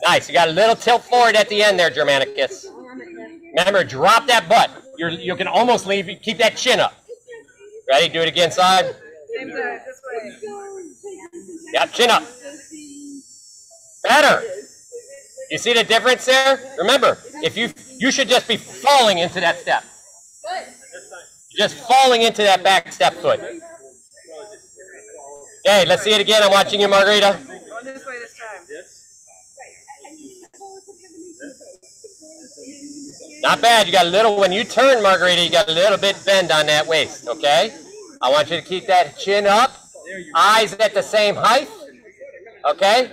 Nice, you got a little tilt forward at the end there, Germanicus. Remember, drop that butt. You can almost leave, keep that chin up. Ready, do it again, Saib. Same side, this way. Yeah, chin up. Better. You see the difference there? Remember, if you should just be falling into that step. Just falling into that back step foot. Okay, let's see it again. I'm watching you, Margarita. Going this way this time. Not bad. You got a little, when you turn, Margarita, you got a little bit bend on that waist, okay? I want you to keep that chin up, eyes at the same height, okay?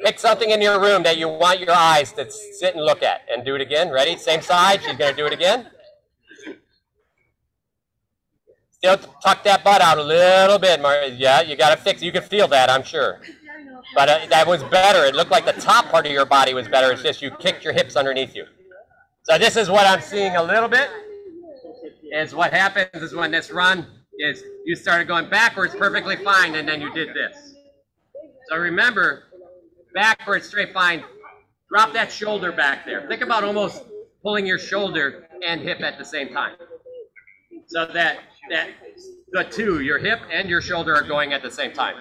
Pick something in your room that you want your eyes to sit and look at, and do it again. Ready? Same side. She's going to do it again. Still tuck that butt out a little bit, Margarita. Yeah, you got to fix it. You can feel that, I'm sure. But that was better. It looked like the top part of your body was better. It's just you kicked your hips underneath you. So this is what I'm seeing a little bit. Is what happens is when this run is you started going backwards perfectly fine, and then you did this. So remember, backwards, straight fine. Drop that shoulder back there. Think about almost pulling your shoulder and hip at the same time. So that the two, your hip and your shoulder, are going at the same time.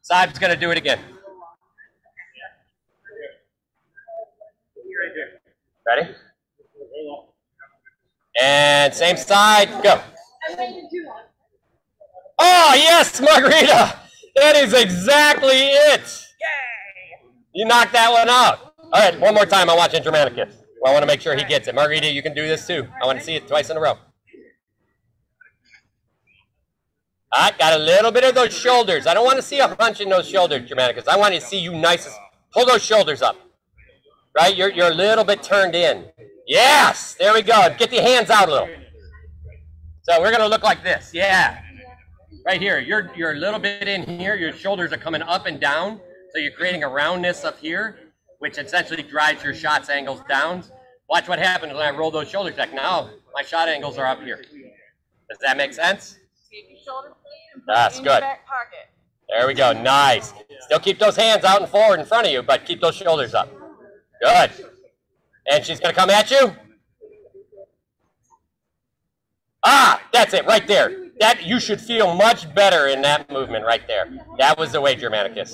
Saib's going to do it again. Ready? And same side, go. Oh, yes, Margarita! That is exactly it! Yay! You knocked that one out. All right, one more time. I'm watching Germanicus. Well, I want to make sure he gets it. Margarita, you can do this too. I want to see it twice in a row. All right, got a little bit of those shoulders. I don't want to see a hunch in those shoulders, Germanicus. I want to see you nice. Pull those shoulders up. Right? You're a little bit turned in. Yes! There we go. Get the hands out a little. So we're going to look like this. Yeah. Right here. You're a little bit in here. Your shoulders are coming up and down. So you're creating a roundness up here, which essentially drives your shots angles down. Watch what happens when I roll those shoulders back. Now my shot angles are up here. Does that make sense? Keep your shoulder clean and put That's it in good. your back pocket. There we go. Nice. Still keep those hands out and forward in front of you, but keep those shoulders up. Good. And she's going to come at you. Ah, that's it, right there. that you should feel much better in that movement right there. That was the way, Germanicus.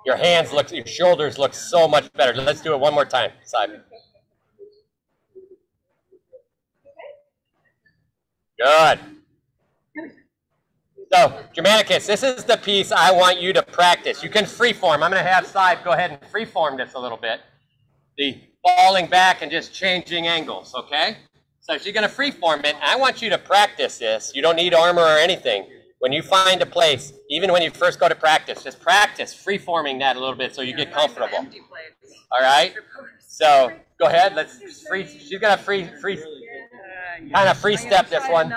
Your hands look, your shoulders look so much better. Let's do it one more time, Simon. Good. So, Germanicus, this is the piece I want you to practice. You can freeform. I'm going to have Sive go ahead and freeform this a little bit. The falling back and just changing angles, okay? So she's going to freeform it. I want you to practice this. You don't need armor or anything. When you find a place, even when you first go to practice, just practice freeforming that a little bit so you get comfortable. All right? So go ahead. Let's free. She's going to kind of free step this one.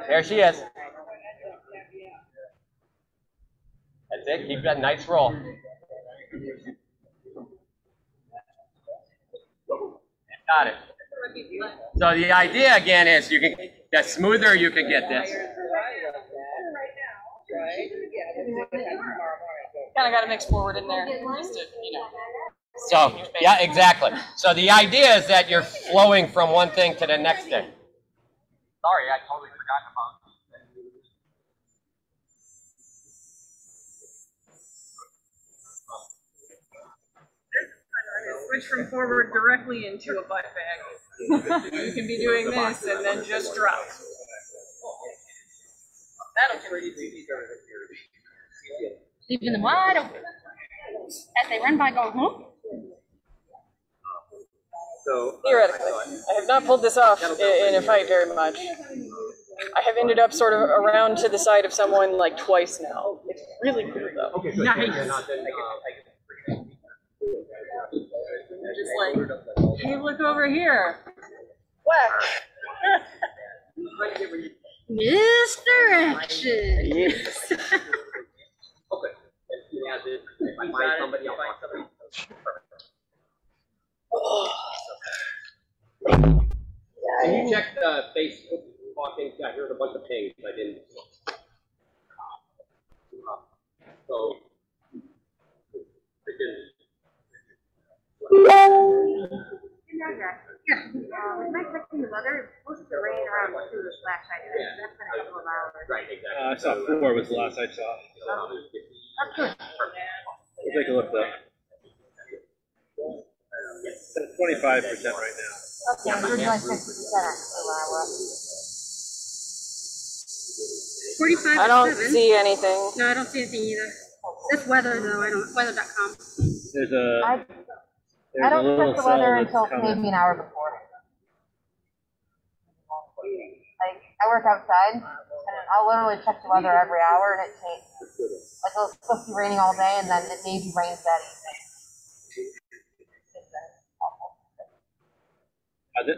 There she is. That's it. Keep that nice roll. Got it. So the idea again is the smoother you can get this. Kind of got to mix forward in there, just to, So yeah, exactly. So the idea is that you're flowing from one thing to the next thing. Sorry, I totally forgot about it. Switch from forward directly into a butt bag. You can be doing this and then just drop. That'll get easy. Leaving them wide open. As they run by, go, So Theoretically, I have not pulled this off in a fight very much. I have ended up sort of around to the side of someone like twice now. It's really cool though. okay, so Nice. Just like, hey, look over here. Whack. misdirection. Yes. okay. If I find somebody, I'll find somebody. Can you check the Facebook talking? I heard a bunch of pings. I didn't. So I didn't. With my checking the weather, it's supposed to rain around 2 last night. That's been a couple of hours. Right, exactly. I saw 4 was the last I saw. That's good. We'll take a look though. It's at 25% right now. Okay, we're doing 50% actually when I was. 45 I don't see anything. No, I don't see anything either. This weather though, I don't, weather.com. There's a I don't little check the weather cell until that's coming. maybe an hour before. Like, I work outside, and I'll literally check the weather every hour, and it changes. Like, it's supposed to be raining all day, and then it maybe rains that evening.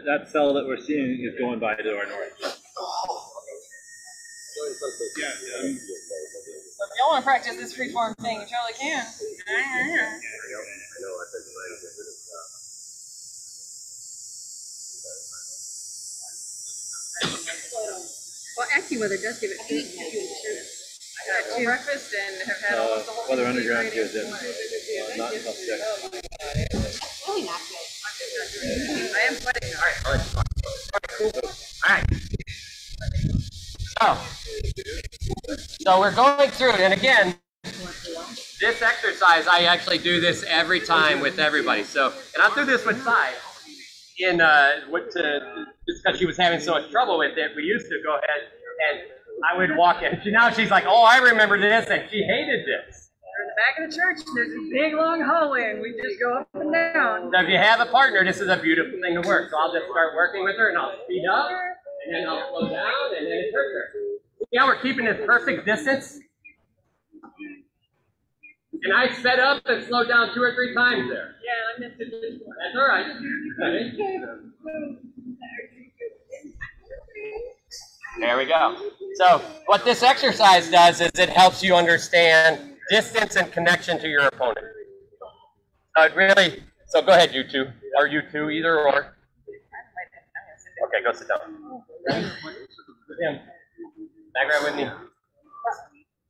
That cell that we're seeing is going by to our north. So if y'all want to practice this freeform thing, you totally can. Well, AccuWeather does give it heat. I had full breakfast and have had almost the whole Weather thing Underground ready. gives it not until 6. Really not good. I am sweating. All right. So we're going through it, and again, this exercise, I actually do this every time with everybody. So, and I'll do this with Sai. Just because she was having so much trouble with it, we used to go ahead and I would walk in. Now she's like, oh, I remember this, and she hated this. We're in the back of the church, and there's a big long hallway, and we just go up and down. So if you have a partner, this is a beautiful thing to work. So I'll just start working with her, and I'll speed up, and then I'll slow down, and then it's her turn. See how we're keeping this perfect distance? And I sped up and slowed down 2 or 3 times there. Yeah, I missed it this one. That's all right. There we go. So what this exercise does is it helps you understand distance and connection to your opponent. So it really, so go ahead, you two, or you two, either or. Okay, go sit down. Background with me.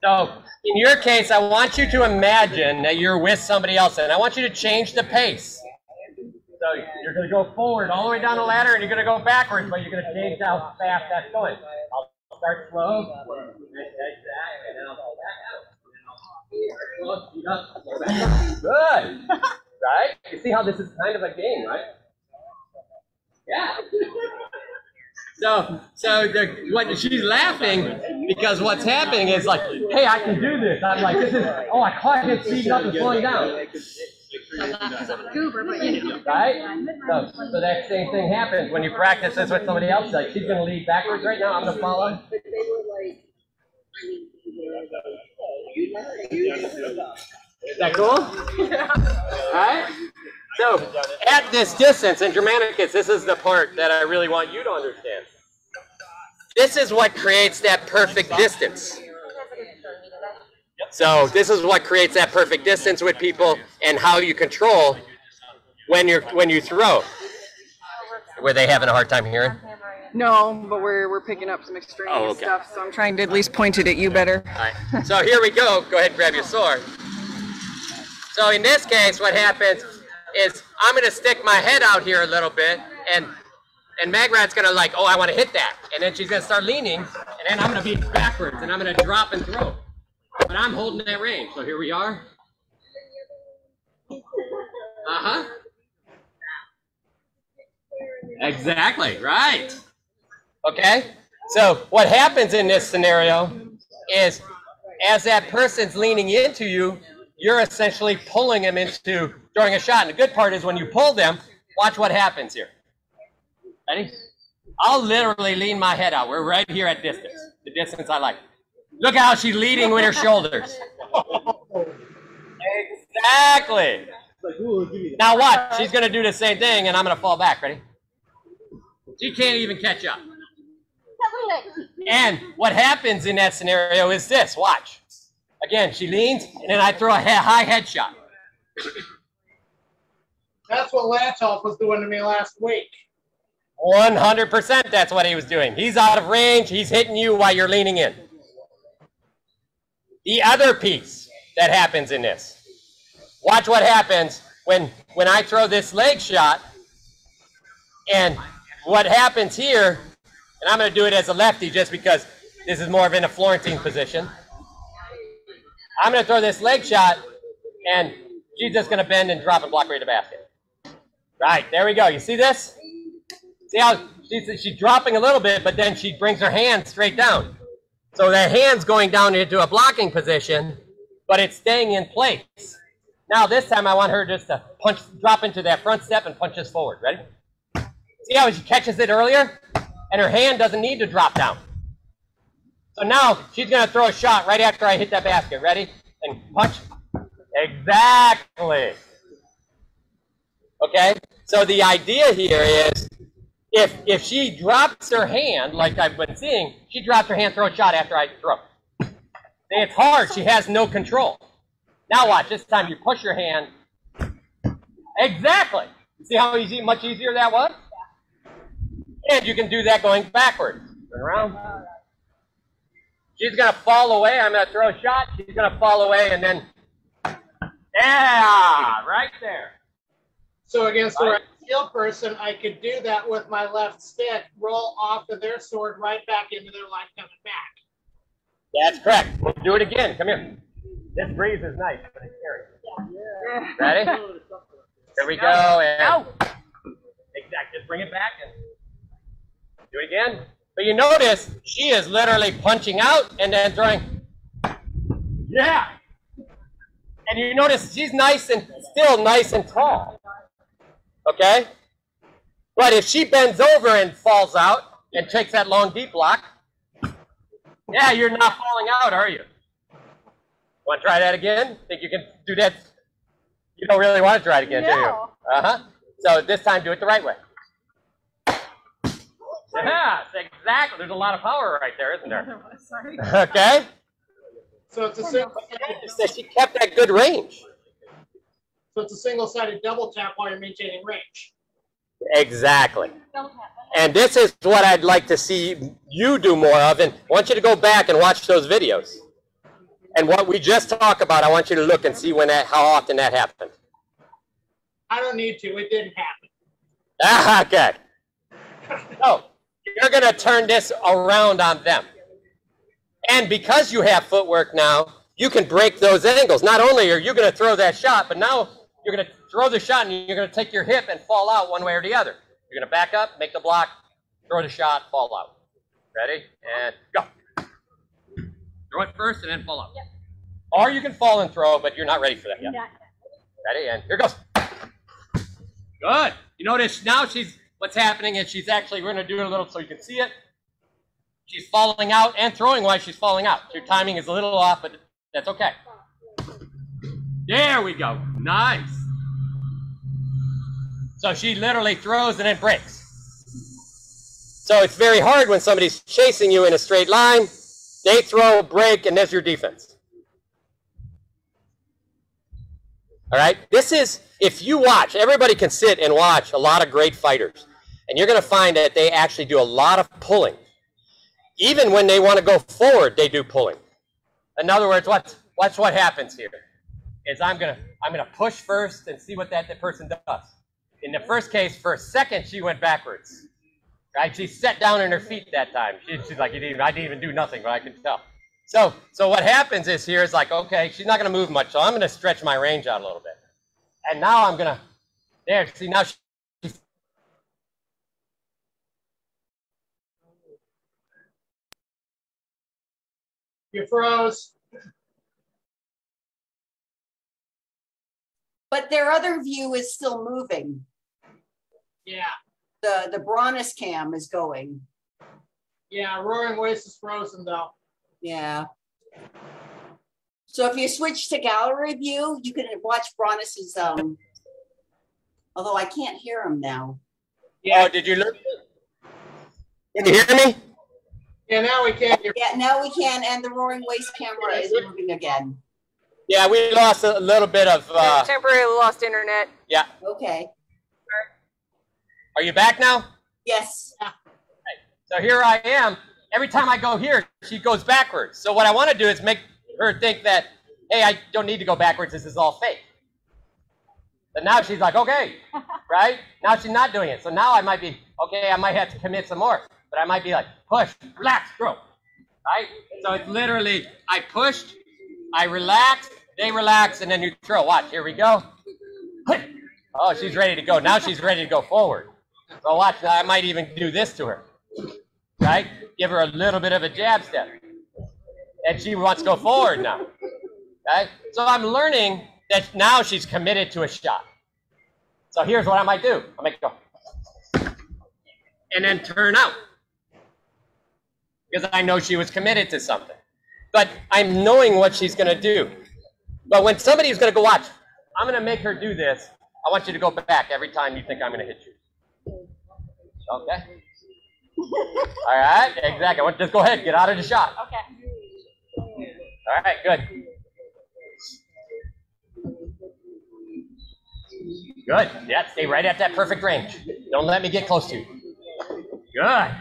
So in your case, I want you to imagine that you're with somebody else, and I want you to change the pace. So you're going to go forward all the way down the ladder, and you're going to go backwards, but you're going to change how fast that's going. I'll start slow. Exactly. And then I'll go back out. Good. Right? You see how this is kind of a game, right? Yeah. What she's laughing because what's happening is like, hey, I can do this. I'm like, this is, oh, I caught it speeding up and slowing down. Right? So that same thing happens when you practice this with somebody else. Like, she's going to lead backwards right now. I'm going to follow. Is that cool? All right? So, at this distance, in Germanicus, this is the part that I really want you to understand. This is what creates that perfect distance. So, this is what creates that perfect distance with people and how you control when you throw. Were they having a hard time hearing? No, but we're picking up some extraneous stuff, so I'm trying to at least point it at you better. All right. So here we go. Go ahead and grab your sword. So in this case, what happens is I'm going to stick my head out here a little bit, and Magrat's going to like, oh, I want to hit that. And then she's going to start leaning, and then I'm going to be backwards, and I'm going to drop and throw. But I'm holding that range. So here we are. Uh-huh. Exactly, right. Okay? So what happens in this scenario is as that person's leaning into you, you're essentially pulling them into throwing a shot. And the good part is when you pull them, watch what happens here. Ready? I'll literally lean my head out. We're right here at distance, the distance I like. Look how she's leading with her shoulders. Exactly. Now watch, she's going to do the same thing, and I'm going to fall back. Ready? She can't even catch up. And what happens in that scenario is this. Watch. Again, she leans, and then I throw a high head shot. That's what Latolf was doing to me last week. 100% that's what he was doing. He's out of range. He's hitting you while you're leaning in. The other piece that happens in this. Watch what happens when I throw this leg shot. And what happens here, and I'm going to do it as a lefty just because this is more of in a Florentine position. I'm going to throw this leg shot, and she's just going to bend and drop and block right to the basket. Right, there we go. You see this? See how she's dropping a little bit, but then she brings her hand straight down. So that hand's going down into a blocking position, but it's staying in place. Now this time I want her just to drop into that front step and punch us forward. Ready? See how she catches it earlier? And her hand doesn't need to drop down. So now she's going to throw a shot right after I hit that basket. Ready? And punch. Exactly. Okay? So the idea here is if she drops her hand, like I've been seeing, she drops her hand, throw a shot after I throw. See, it's hard. She has no control. Now watch. This time you push your hand. Exactly. See how easy, much easier that was? And you can do that going backwards. Turn around. She's going to fall away. I'm going to throw a shot. She's going to fall away, and then, yeah, right there. So against the right field person, I could do that with my left stick, roll off of their sword right back into their line coming back. That's correct. We'll do it again. Come here. This breeze is nice, but it's scary. Yeah. Ready? Here we go. And exactly. Just bring it back and do it again. But you notice she is literally punching out and then throwing. Yeah. And you notice she's still nice and tall. Okay? But if she bends over and falls out and takes that long deep block, yeah, you're not falling out, are you? Want to try that again? Think you can do that? You don't really want to try it again, do you? Uh-huh. So this time, do it the right way. Yeah, exactly. There's a lot of power right there, isn't there? Okay? So it's a single. She kept that good range. So it's a single-sided double tap while you're maintaining range. Exactly. And this is what I'd like to see you do more of. And I want you to go back and watch those videos. And what we just talked about, I want you to look and see how often that happened. I don't need to. It didn't happen. Okay. So you're going to turn this around on them. And because you have footwork now, you can break those angles. Not only are you going to throw that shot, but now you're going to throw the shot and you're going to take your hip and fall out one way or the other. You're going to back up, make the block, throw the shot, fall out. Ready? And go. Throw it first and then fall out. Yep. Or you can fall and throw, but you're not ready for that yet. Ready? And here goes. Good. You notice now what's happening is she's actually, we're going to do it a little so you can see it. She's falling out and throwing while she's falling out. Your timing is a little off, but that's okay. There we go. Nice. So she literally throws and then breaks. So it's very hard when somebody's chasing you in a straight line. They throw, break, and there's your defense. All right? This is, if you watch, everybody can sit and watch a lot of great fighters. And you're going to find that they actually do a lot of pulling. Even when they want to go forward, they do pulling. In other words, watch what happens here. Is I'm gonna push first and see what that person does. In the first case, for a second, she went backwards. Right? She sat down on her feet that time. She's like, I didn't even do nothing, but I can tell. So what happens is here is like, okay, she's not gonna move much, so I'm gonna stretch my range out a little bit. And now I'm gonna, there, see now she's, You froze. But their other view is still moving. Yeah. The Bronis cam is going. Yeah, Roaring Waste is frozen though. Yeah. So if you switch to gallery view, you can watch Bronis's, although I can't hear him now. yeah, oh, did you learn? Can you hear me? Yeah, now we can. Yeah, now we can, and the Roaring Waste camera is moving again. Yeah, we lost a little bit of... temporarily lost internet. Yeah. Okay. Are you back now? Yes. Okay. So here I am. Every time I go here, she goes backwards. So what I want to do is make her think that, hey, I don't need to go backwards. This is all fake. But now she's like, okay, right? Now she's not doing it. So now I might be, okay, I might have to commit some more. But I might be like, push, relax, throw, right? So it's literally, I pushed, I relaxed, they relax, and then you throw. Watch, here we go. Oh, she's ready to go. Now she's ready to go forward. So watch, I might even do this to her, right? Give her a little bit of a jab step. And she wants to go forward now, right? So I'm learning that now she's committed to a shot. So here's what I might do. I might go, and then turn out. Because I know she was committed to something. But I'm knowing what she's going to do. But when somebody's going to go watch, I'm going to make her do this. I want you to go back every time you think I'm going to hit you. Okay? All right, exactly. Just go ahead, get out of the shot. Okay. All right, good. Good. Yeah, stay right at that perfect range. Don't let me get close to you. Good.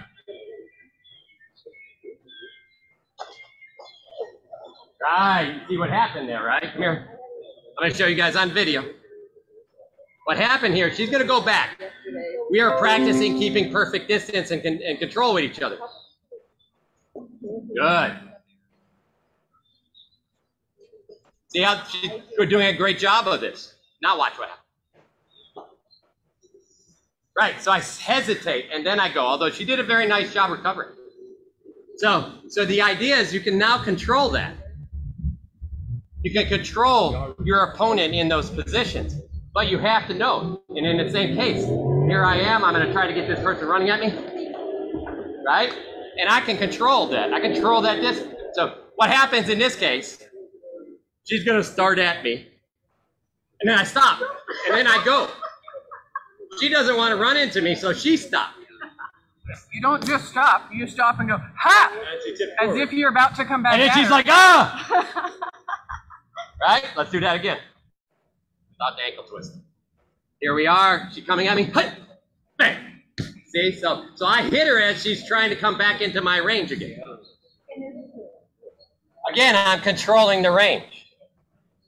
Right, you see what happened there, right? Come here. I'm going to show you guys on video. What happened here, she's going to go back. We are practicing keeping perfect distance and control with each other. Good. See how we're doing a great job of this. Now watch what happens. Right, so I hesitate and then I go, although she did a very nice job recovering. So the idea is you can now control that. You can control your opponent in those positions, but you have to know. And in the same case, here I am, I'm going to try to get this person running at me, right? And I can control that. I control that distance. So what happens in this case, she's going to start at me, and then I stop, and then I go. She doesn't want to run into me, so she stopped. You don't just stop. You stop and go, ha! As if you're about to come back. And then she's like, ah! Right? Let's do that again. Without the ankle twist. Here we are. She's coming at me. Bang! See? So I hit her as she's trying to come back into my range again. Again, I'm controlling the range.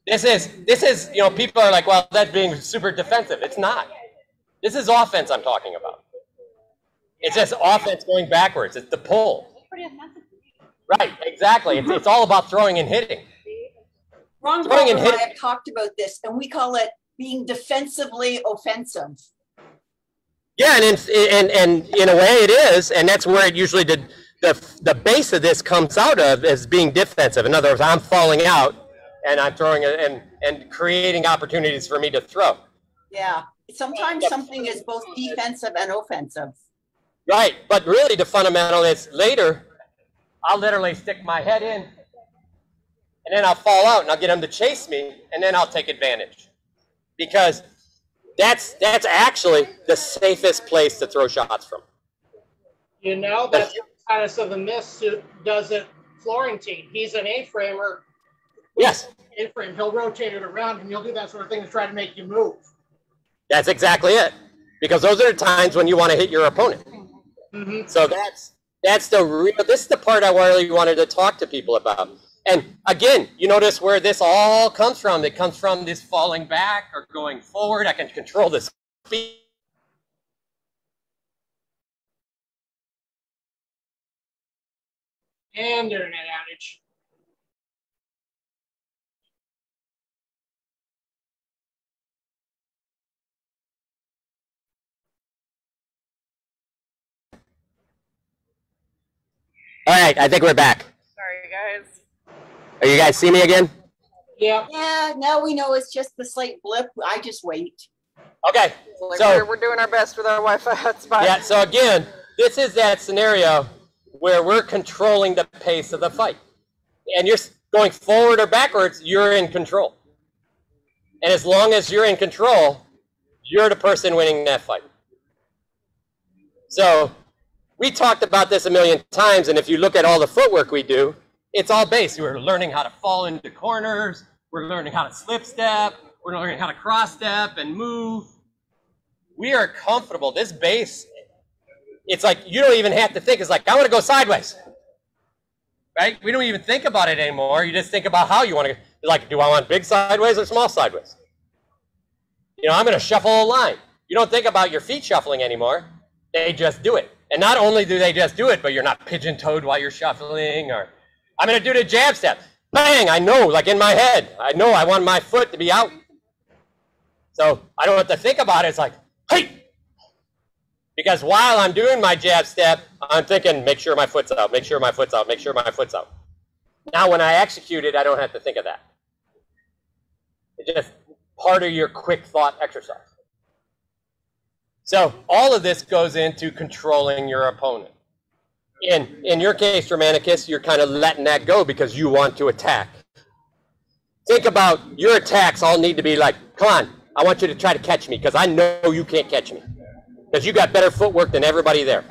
This is, you know, people are like, well, that's being super defensive. It's not. This is offense I'm talking about. It's just offense going backwards. It's the pull. Right, exactly. It's all about throwing and hitting. Ron Paul and I have talked about this, and we call it being defensively offensive. Yeah, and in a way it is, and that's where it usually the base of this comes out of, is being defensive. In other words, I'm falling out, and I'm throwing it and creating opportunities for me to throw. Yeah, sometimes something is both defensive and offensive. Right, but really the fundamental is later, I'll literally stick my head in, and then I'll fall out, and I'll get them to chase me, and then I'll take advantage. Because that's actually the safest place to throw shots from. You know, that's kind of so the Mist does it. Florentine, he's an A-framer. Yes. A-frame, he'll rotate it around, and you'll do that sort of thing to try to make you move. That's exactly it. Because those are the times when you want to hit your opponent. Mm-hmm. So that's the real. This is the part I really wanted to talk to people about. And again, you notice where this all comes from. It comes from this falling back or going forward. I can control the speed. And internet outage. All right, I think we're back. Sorry, guys. Are you guys see me again? Yeah. Yeah, now we know it's just the slight blip. I just wait. Okay. Like So we're doing our best with our Wi-Fi hotspot. yeah. So again, this is that scenario where we're controlling the pace of the fight, and you're going forward or backwards. You're in control, and as long as you're in control, you're the person winning that fight. So we talked about this a million times, and if you look at all the footwork we do, it's all based. We're learning how to fall into corners. We're learning how to slip step. We're learning how to cross step and move. We are comfortable. This base, it's like you don't even have to think. It's like, I want to go sideways. Right? We don't even think about it anymore. You just think about how you want to go. Like, do I want big sideways or small sideways? You know, I'm going to shuffle a line. You don't think about your feet shuffling anymore. They just do it. And not only do they just do it, but you're not pigeon-toed while you're shuffling. Or I'm going to do the jab step. Bang! I know, like in my head. I know I want my foot to be out. So I don't have to think about it. It's like, hey! Because while I'm doing my jab step, I'm thinking, make sure my foot's out, make sure my foot's out, make sure my foot's out. Now when I execute it, I don't have to think of that. It's just part of your quick thought exercise. So all of this goes into controlling your opponent. In your case, Romanicus, you're kind of letting that go because you want to attack. Think about your attacks all need to be like, come on, I want you to try to catch me because I know you can't catch me. Because you got better footwork than everybody there.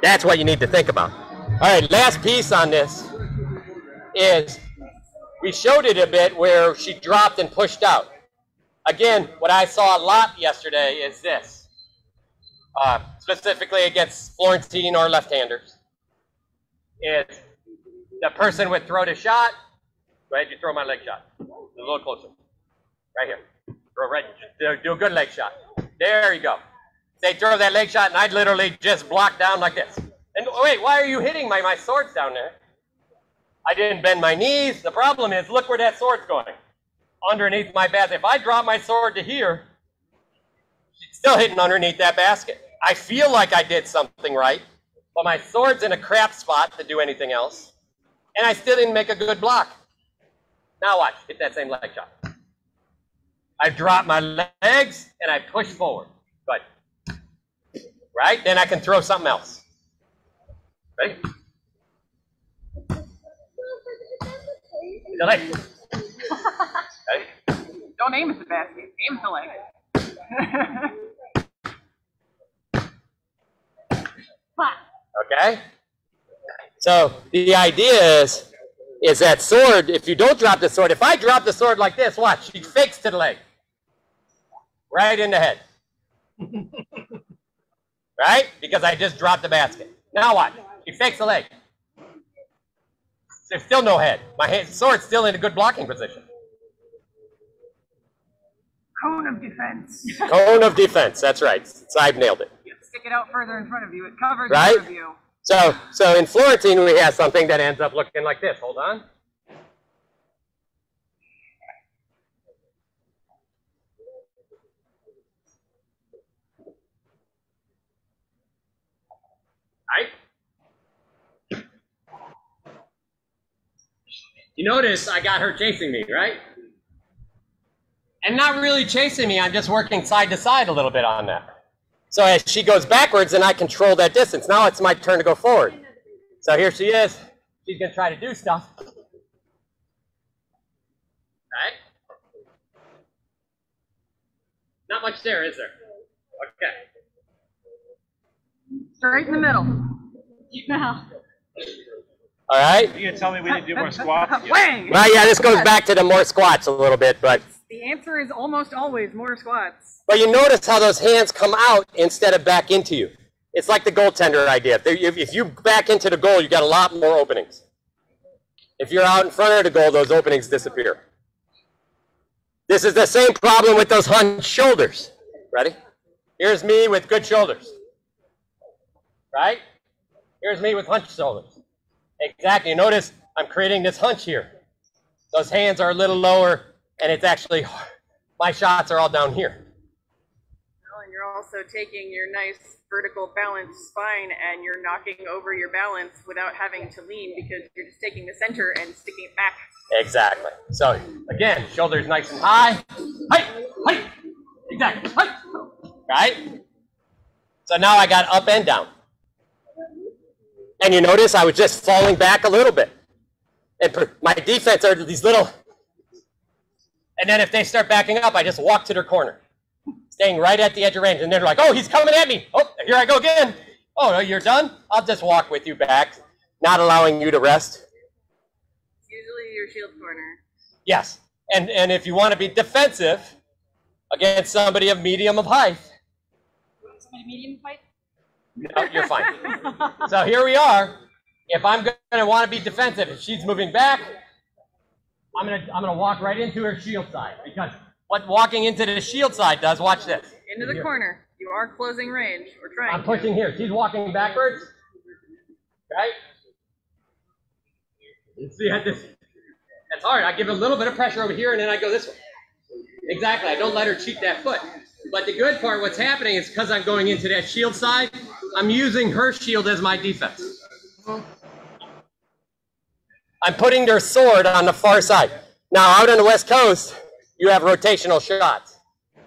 That's what you need to think about. All right, last piece on this is we showed it a bit where she dropped and pushed out. Again, what I saw a lot yesterday is this, specifically against Florentine or left-handers, is the person would throw the shot. Go ahead, you throw my leg shot. A little closer. Right here. Throw right, do a good leg shot. There you go. They throw that leg shot, and I'd literally just block down like this. And wait, why are you hitting my sword's down there? I didn't bend my knees. The problem is, look where that sword's going. Underneath my basket. If I drop my sword to here, it's still hitting underneath that basket. I feel like I did something right, but my sword's in a crap spot to do anything else, and I still didn't make a good block. Now watch, hit that same leg shot. I drop my legs, and I push forward. Good. Right? Then I can throw something else. Ready? The leg. Ready? Don't aim at the basket. Aim at the leg. Okay? So the idea is that sword, if you don't drop the sword, if I drop the sword like this, watch, she fakes to the leg. Right in the head. Right? Because I just dropped the basket. Now watch, she fakes the leg. There's still no head. My sword's still in a good blocking position. Cone of defense. Cone of defense, that's right. So I've nailed it. You stick it out further in front of you. It covers right? your view. So in Florentine, we have something that ends up looking like this. Hold on. Right? You notice I got her chasing me, right? And not really chasing me, I'm just working side to side a little bit on that. So as she goes backwards, then I control that distance. Now it's my turn to go forward. So here she is. She's going to try to do stuff. Right? Not much there, is there? Okay. Right in the middle. Yeah. All right. You gonna tell me we need to do more squats? Wang! Well, yeah, this goes back to the more squats a little bit, but The answer is almost always more squats. you notice how those hands come out instead of back into you. It's like the goaltender idea. If you back into the goal, you got a lot more openings. If you're out in front of the goal, those openings disappear. This is the same problem with those hunched shoulders. Ready? Here's me with good shoulders. Right? Here's me with hunched shoulders. Exactly. Notice I'm creating this hunch here. Those hands are a little lower, and it's actually, my shots are all down here. Well, and you're also taking your nice vertical balanced spine and you're knocking over your balance without having to lean because you're just taking the center and sticking it back. Exactly. So again, shoulders nice and high. Height, height. Exactly. Height. Right? So now I got up and down. And you notice I was just falling back a little bit. And my defense are these little, and then if they start backing up, I just walk to their corner, staying right at the edge of range. And they're like, oh, he's coming at me. Oh, here I go again. Oh, no, you're done? I'll just walk with you back, not allowing you to rest. Usually your shield corner. Yes. And if you want to be defensive against somebody of medium of height. Somebody medium height? No, you're fine. So here we are. If I'm going to want to be defensive, if she's moving back, I'm going to walk right into her shield side. Because what walking into the shield side does, watch this. Into the corner. You are closing range. Or trying. I'm pushing here. She's walking backwards. Right? You see how this, that's hard. I give a little bit of pressure over here and then I go this way. Exactly. I don't let her cheat that foot. But the good part, what's happening is because I'm going into that shield side, I'm using her shield as my defense. I'm putting their sword on the far side. Now, out on the West Coast, you have rotational shots.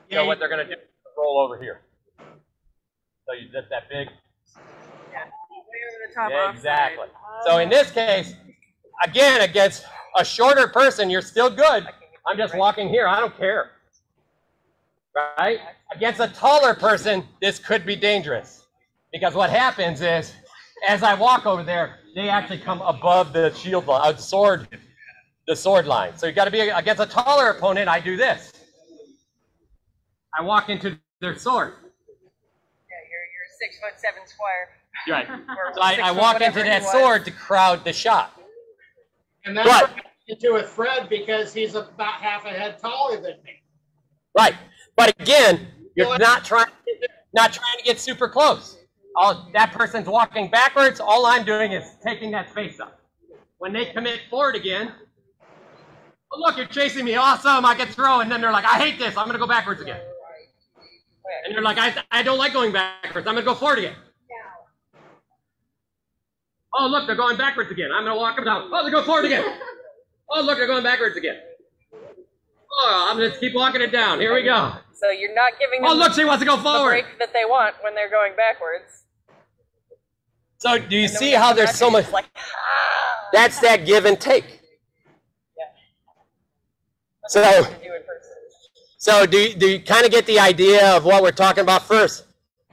You know what they're going to do? Roll over here. So you did that big. Yeah. Way over the top offside. Exactly. So in this case, again, against a shorter person, you're still good. I'm just walking here. I don't care. Right? Against a taller person, this could be dangerous. Because what happens is, as I walk over there, they actually come above the shield line, the sword line. So you got to be against a taller opponent. I do this. I walk into their sword. Yeah, you're 6'7" squire. Right. So I walk into that sword to crowd the shot. And that's what I do with Fred because he's about half a head taller than me. Right. But again, you're not trying to get super close. That person's walking backwards. All I'm doing is taking that space up. When they commit forward again, oh, look, you're chasing me. Awesome, I can throw. And then they're like, I hate this. I'm going to go backwards again. And they're like, I don't like going backwards. I'm going to go forward again. Oh, look, they're going backwards again. I'm going to walk them down. Oh, they go forward again. Oh, look, they're going backwards again. Oh, I'm going to keep walking it down. Here we go. So you're not giving them oh, look, she wants to go forward. the break that they want when they're going backwards. So do you see how there's so much? Like, that's that give and take. Yeah. So do you kind of get the idea of what we're talking about first?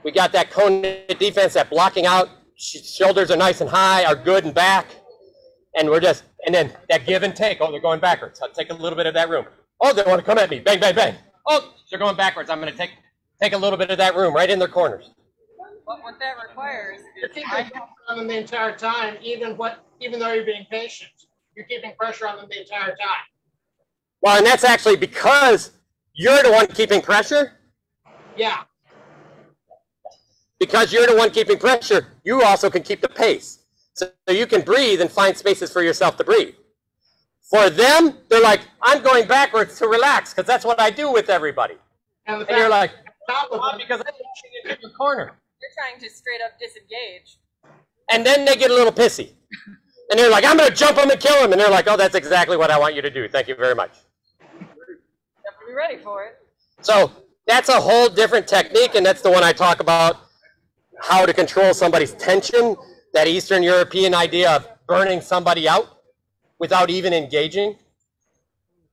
We got that cone defense, that blocking out, shoulders are nice and high, are good and back. And then that give and take. Oh, they're going backwards. I'll take a little bit of that room. Oh, they want to come at me. Bang, bang, bang. Oh, they're going backwards. I'm going to take a little bit of that room right in their corners. But what that requires is You're keeping pressure on them the entire time, even though you're being patient. You're keeping pressure on them the entire time. Well, and that's actually because you're the one keeping pressure. Yeah. because you're the one keeping pressure, you also can keep the pace. So you can breathe and find spaces for yourself to breathe. For them, they're like, I'm going backwards to relax because that's what I do with everybody. And you're like, because I'm in the corner. You're trying to straight up disengage. And then they get a little pissy. And they're like, I'm going to jump them and kill them. And they're like, oh, that's exactly what I want you to do. Thank you very much. You have to be ready for it. So that's a whole different technique, and that's the one I talk about, how to control somebody's tension, that Eastern European idea of burning somebody out without even engaging.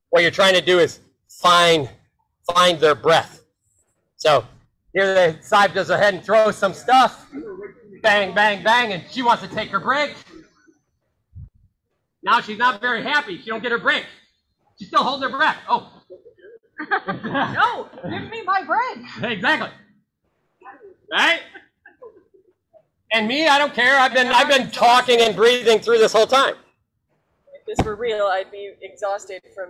What you're trying to do is find their breath. So here the side goes ahead and throws some stuff. Bang, bang, bang, and she wants to take her break. Now she's not very happy. She don't get her break. She's still holding her breath. Oh. No, give me my break. Exactly. Right? And me, I don't care. I've been talking and breathing through this whole time. If this were real, I'd be exhausted from...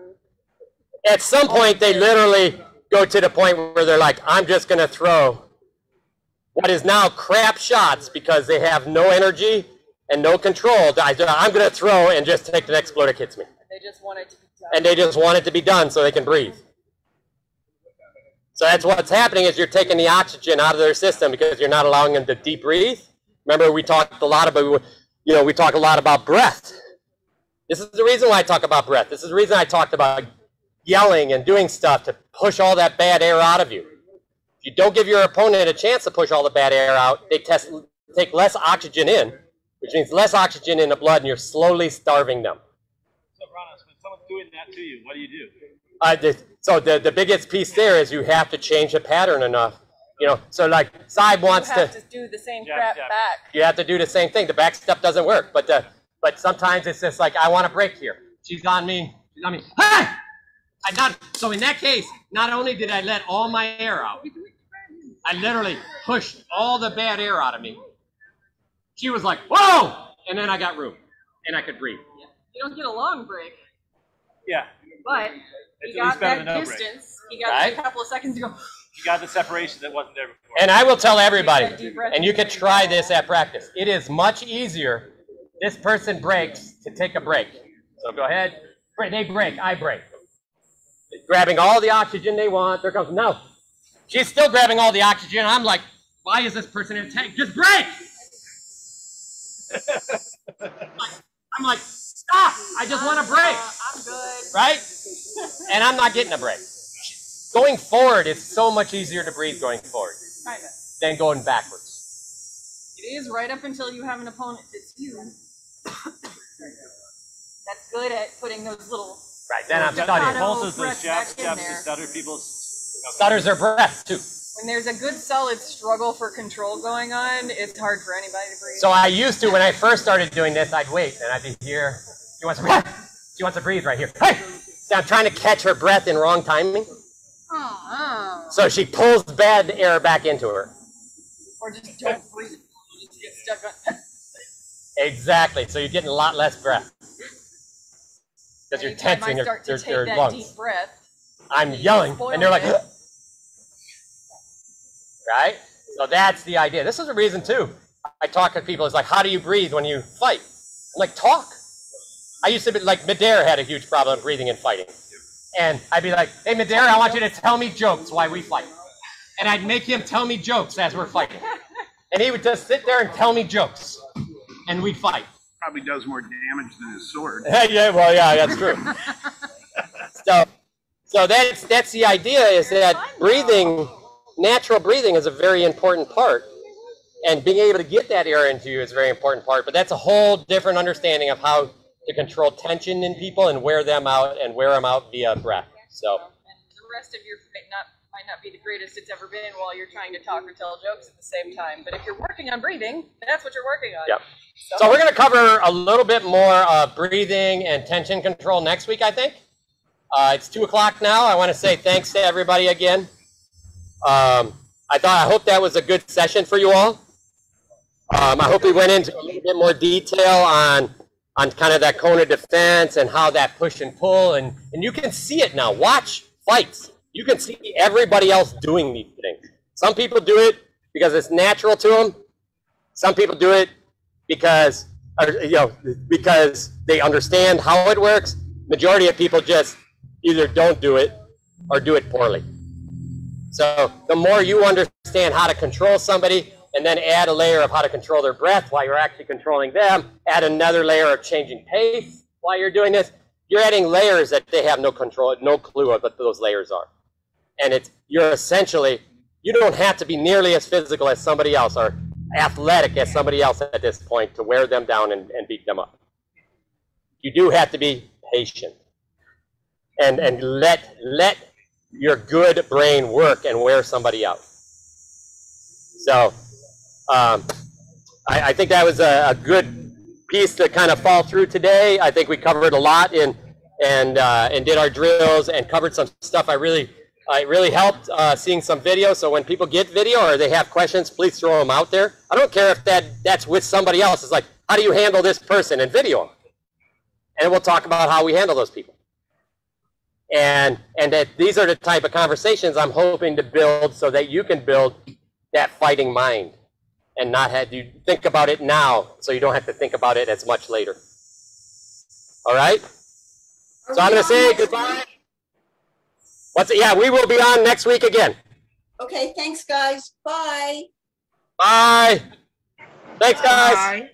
At some point, they literally go to the point where they're like, I'm just going to throw what is now crap shots because they have no energy and no control. I'm going to throw and just take the next blow that hits me. They just want it to be done. And they just want it to be done so they can breathe. So that's what's happening is you're taking the oxygen out of their system because you're not allowing them to deep breathe. Remember, we talked a lot about, we talk a lot about breath. This is the reason why I talk about breath. This is the reason I talked about yelling and doing stuff to push all that bad air out of you. If you don't give your opponent a chance to push all the bad air out, they take less oxygen in, which means less oxygen in the blood, and you're slowly starving them. So, Ronis, when someone's doing that to you, what do? So the biggest piece there is you have to change the pattern enough. So like Saib wants to do the same crap back. You have to do the same thing. The back step doesn't work, but sometimes it's just like, I want to break here. She's on me. Hey! So in that case, not only did I let all my air out, I literally pushed all the bad air out of me. She was like, whoa! And then I got room, and I could breathe. You don't get a long break. Yeah. But he got that distance. He got a couple of seconds to go. You got the separation that wasn't there before. And I will tell everybody, and you can try this at practice. It is much easier. This person breaks to take a break. So go ahead. They break. I break. Grabbing all the oxygen they want. There comes. No. She's still grabbing all the oxygen. I'm like, why is this person in a tank? Just break! I'm like, stop! I just want a break. I'm good. Right? And I'm not getting a break. Going forward is so much easier to breathe going forward than going backwards. It is right up until you have an opponent that's you. That's good at putting those little... Right, then I'm stuttering. Pulses, those jabs, to stutter people's... Stutters are breath, too. When there's a good solid struggle for control going on, it's hard for anybody to breathe. So I used to, when I first started doing this, I'd wait, and I'd be here. She wants to breathe. She wants to breathe right here. Hey! So I'm trying to catch her breath in wrong timing. Oh. So she pulls bad air back into her. Or just don't breathe. Just get stuck on. Exactly. So you're getting a lot less breath. Because you're tensing your lungs. Deep breath, I'm yelling, and they're like, right? So that's the idea. This is the reason, too. I talk to people, it's like, how do you breathe when you fight? I'm like, talk. I used to be like, Midair had a huge problem breathing and fighting. And I'd be like, hey, Midair, I want you to tell me jokes while we fight. And I'd make him tell me jokes as we're fighting. And he would just sit there and tell me jokes. And we'd fight. Probably does more damage than his sword. Yeah, well, yeah, that's true. So that's the idea, is that breathing, natural breathing is a very important part. And being able to get that air into you is a very important part. But that's a whole different understanding of how to control tension in people and wear them out via breath. So. And the rest of your fight might not be the greatest it's ever been while you're trying to talk or tell jokes at the same time. But if you're working on breathing, that's what you're working on. Yep. So we're going to cover a little bit more of breathing and tension control next week, I think. It's 2 o'clock now. I want to say thanks to everybody again. I hope that was a good session for you all. I hope we went into a little bit more detail on kind of that cone of defense and how that push and pull. And you can see it now. Watch fights. You can see everybody else doing these things. Some people do it because it's natural to them. Some people do it because, because they understand how it works. Majority of people just either don't do it or do it poorly. So the more you understand how to control somebody, and then add a layer of how to control their breath while you're actually controlling them, add another layer of changing pace while you're doing this, you're adding layers that they have no control, no clue of what those layers are. And you're essentially, you don't have to be nearly as physical as somebody else or athletic as somebody else at this point to wear them down and beat them up. You do have to be patient and let your good brain work and wear somebody out. So I think that was a good piece to kind of fall through today. I think we covered a lot and did our drills and covered some stuff. It really helped seeing some video. So when people get video or they have questions, please throw them out there. I don't care if that's with somebody else. It's like, how do you handle this person, and video them. And we'll talk about how we handle those people. And that these are the type of conversations I'm hoping to build so that you can build that fighting mind and not have you think about it now so you don't have to think about it as much later. All right? So I'm going to say goodbye. Yeah, we will be on next week again. Okay, thanks, guys. Bye. Bye. Thanks, guys. Bye.